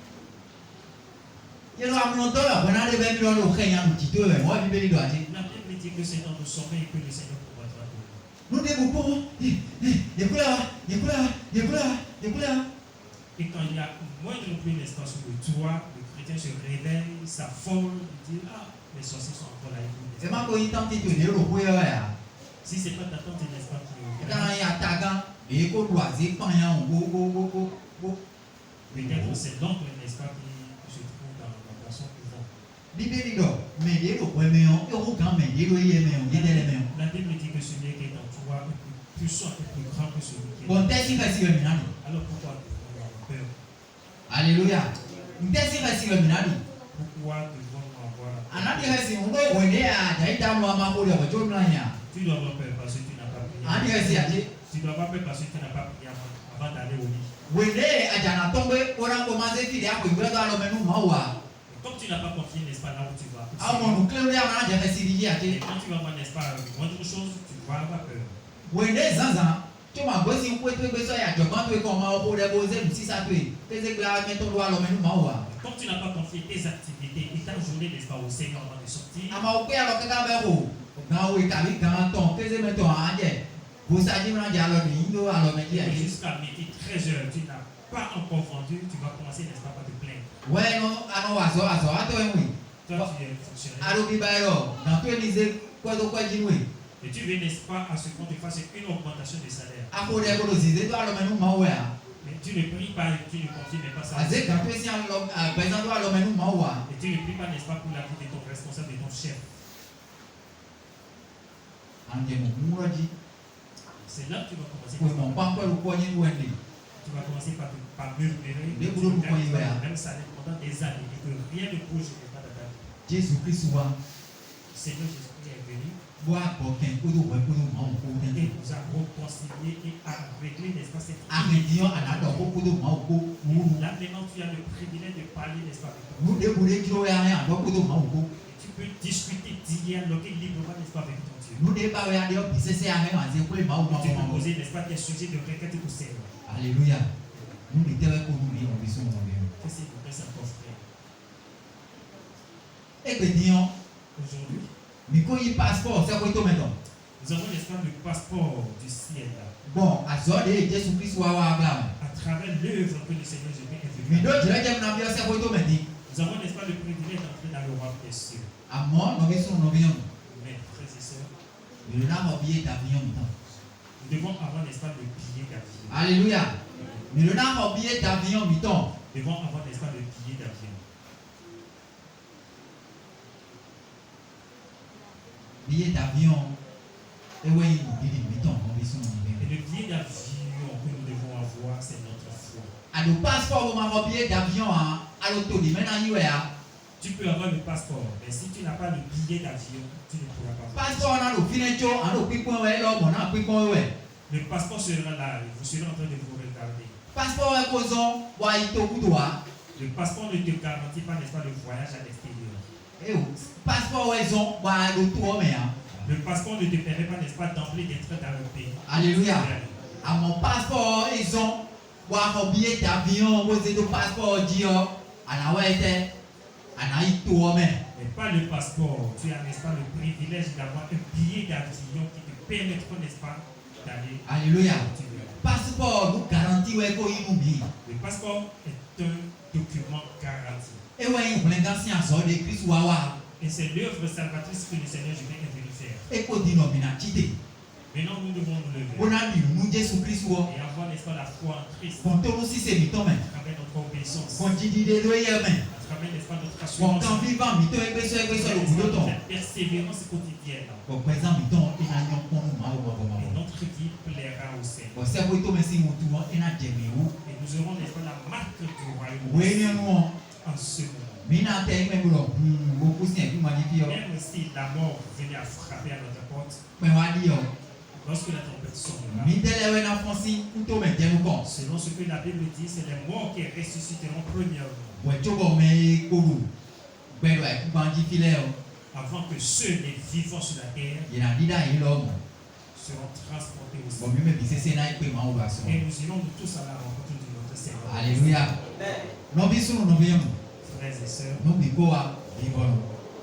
Il y a un longtemps, on a des belles millions de Ukrainiens, nous disons, moi, je vais La Bible dit que c'est dans le sommeil que le Seigneur combattra pour nous. Nous développons. Et quand il y a moindre pluie, n'est-ce pas, sur le toit, le chrétien se réveille, s'affole, il dit, ah, les sorciers sont encore là. C'est ma coïntante qui te dit, le pouvoir. Si ce n'est pas ta tante, n'est-ce pas, qui est quand il y a ta mais il faut loisir, quand il y a un go. peut-être c'est l'oncle, n'est-ce pas, qui se trouve dans son couvent. Mais il faut quand même, il faut La Bible dit que celui qui est en toi est plus puissant et plus grand que celui qui est bon, en toi. alors pourquoi devons-nous avoir peur? Alléluia. Pourquoi devons-nous avoir peur? Tu dois avoir peur parce que tu n'as pas prié. Tu dois avoir peur parce que tu n'as pas prié avant d'aller au lit. Comme tu n'as pas confié, n'est-ce pas, là où tu vas. Et quand tu vas voir, n'est-ce pas, autre chose, tu vas avoir peur. Comme tu n'as pas confié tes activités et ta journée, n'est-ce pas, au Seigneur avant de sortir. Jusqu'à midi 13h, tu n'as pas encore vendu, tu vas commencer, n'est-ce pas, par te plaindre. Toi, tu es fonctionnaire. Et tu veux, n'est-ce pas, à ce qu'on te fasse une augmentation de salaire. Mais tu ne pries pas, tu ne confies même pas ça. Et tu ne pries pas, n'est-ce pas, pour la vie de ton responsable, de ton chef. C'est là que tu vas commencer. Tu vas commencer par murmurer, même salaire pendant des années, et que rien ne bouge, n'est-ce pas, dans ta vie. Seigneur Jésus-Christ est venu. Et vous a réconcilié et a réglé, n'est-ce pas, cette là maintenant tu as le privilège de parler, n'est-ce pas, avec ton Dieu. Et tu peux discuter, dialoguer librement, n'est-ce pas, avec ton Dieu. Tu peux poser, n'est-ce pas, des sujets de requête au Seigneur. Alléluia. Que c'est pour ça ton frère. Aujourd'hui, nous avons, n'est-ce pas, le passeport du ciel là. Bon, à travers l'œuvre que le Seigneur Jésus est venu. Mido jiraje mnambia se ko to medi. Nous avons, n'est-ce pas, le privilège d'entrer dans le royaume des cieux. Amo no bisu no biyon. Mais, frères et sœurs, Mido na mo biye d'avion mitan. nous devons avoir, n'est-ce pas, le billet d'avion. Alléluia. Mido na mo biye d'avion mitan. Nous devons avoir, n'est-ce pas, le billet d'avion. Billet d'avion. Ewe yi bidi mitan no bisu no Et biyon. le billet d'avion que nous devons avoir, c'est notre foi. Ado passeport ma mo billet d'avion a alo to di mena yiwe a. Tu peux avoir le passeport, mais si tu n'as pas le billet d'avion, tu ne pourras pas voyager. Passeport na do finecho alo pipon we lo mo na pipon we. Le passeport sera là, et vous serez en train de vous regarder. Passeport e kozon wa ito kudoa. Le passeport ne te garantit pas, n'est-ce pas, le voyage à l'extérieur. Eh o passeport we zon wa do to me a. Le passeport ne te permet pas, n'est-ce pas, d'emblée d'être dans le pays. Alléluia. À mon passeport, ils ont un billet d'avion, vous avez le passeport, Dieu, à la ouate, à la ito, mais. Mais pas le passeport. Tu as, n'est-ce pas, le privilège d'avoir un billet d'avion qui te permettra, n'est-ce pas, d'aller. Alléluia. où tu veux. Passeport, nous garantit, ouais, qu'on y nous. Le passeport est un document garanti. Et ouais, on voulait danser en sort de Christ Wawa. Et c'est l'œuvre salvatrice que le Seigneur Jésus est venu faire. Et qu'on dit non, mais n'a quitté. Maintenant, nous devons nous lever On a dit, nous, Jésus Christ, et avoir, n'est-ce pas, la foi en Christ on te aussi c'est miton, mais. à travers notre obéissance, On dit des loyers, mais. à travers, n'est-ce pas, notre On assurance, t'en vivant, miton, et que ça, le bout de temps. cette persévérance quotidienne. Au présent, miton, il a un pour nous, Et notre vie plaira au Seigneur. Bon, c'est pour toi, mais si mon tour, il a des où. Et nous aurons, n'est-ce pas, la marque du royaume Oui, non, non. en ce moment. Mina te même lo beaucoup c'est plus magnifique. Même si la mort venait à frapper à notre porte, Mais wa di yo. lorsque la trompette sonnera, Mi dele we na fonsi kuto me tenu kon. selon ce que la Bible dit, c'est les morts qui ressusciteront premièrement, We chogo me koru. Gbe lo e ku banji file o. avant que ceux les vivants sur la terre Ye na dida yi lo mo. seront transportés au Bon ciel. mi me bi sese na ipe ma o ba so. Et nous irons tous à la rencontre de notre Seigneur. Alléluia. No bi sunu no bi yemu. Frères et sœurs, No bi ko wa vivon.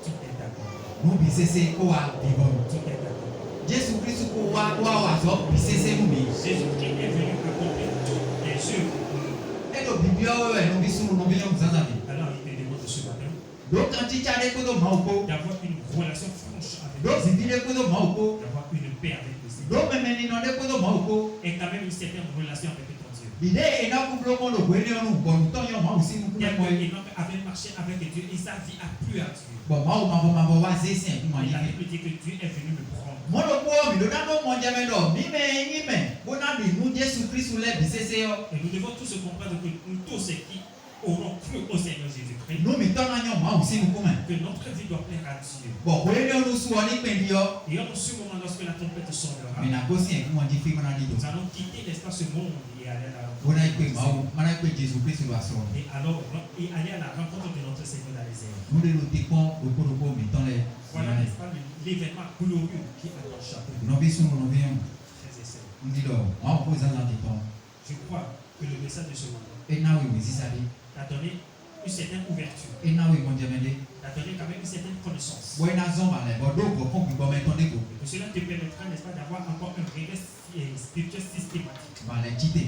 tout est d'accord. No bi sese ko wa vivon. Tout est d'accord. Jésus Christ ko wa so bi sese mu bi. Jésus-Christ est venu accomplir toutes les œuvres pour nous. E do biblia we no bi sunu no bi yemu zaza bi. Alors il te demande ce matin Do kan ti cha de ko do ma o ko. d'avoir une relation franche avec Do Dieu, si di de ko do ma o ko. d'avoir une paix avec le Seigneur. Do me me ni no de ko do ma o ko. Et quand même une certaine relation avec ton Dieu. Bide ena kublo ko lo gwe ni onu bon ton yo ma usi mu Tel kuma que mo. Enoch avait marché avec Dieu et sa vie a plu à Dieu. Bon ma bo wa se sen kuma Et ni. la Bible dit que Dieu est venu le prendre. Mo lo ko mi do na mo mo jame do mi me bona bi nu Jésus Christ le bi sese yo. Et nous devons tous comprendre que nous tous ceux qui auront cru au Seigneur Jésus-Christ, Nu mi ton na yo ma usi mu kuma. que notre vie doit plaire à Dieu. Bon we ni onu su oni pe ndi yo. Et en ce moment, lorsque la trompette sonnera, Mi na ko sen kuma di fi mana di do. nous allons quitter l'espace ce monde et aller à la Bona rencontre. ipe ma o mana ipe Jésus Christ lo aso. Et alors, et aller à la rencontre de notre Seigneur dans les airs. Nu de lo te kon lo ko mi ton le. Voilà, n'est-ce pas, l'événement glorieux qui attend chacun de nous, No bi sunu no bi yemu. frères et sœurs. Ndi do ma ko za za ti ton. Je crois que le message de ce matin E na we mi sisa de. t'a donné une certaine ouverture, E na we mo jame de. t'a donné quand même une certaine connaissance. Bo na zo ma le bo do ko kon bi bo me ton de ko. Et que cela te permettra, n'est-ce pas, d'avoir encore un réveil spirituel systématique. Ma le chite. Et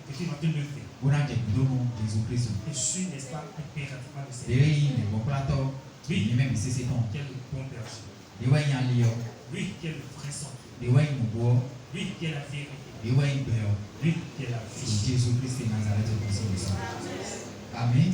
que tu vas te lever. Bona je do mo Jésus Christ. Et suis, n'est-ce pas, impérativement le De Seigneur. yi ne bo plato. Oui, Ni même sese ton. qui est le bon berger. De wa yan li yo. Lui qui est le vrai sang. De wa yin bo. Lui qui est la vérité. De wa yin be yo. Lui qui est la So vie. Jésus Christ de Nazareth ko so so. Amen. Amen.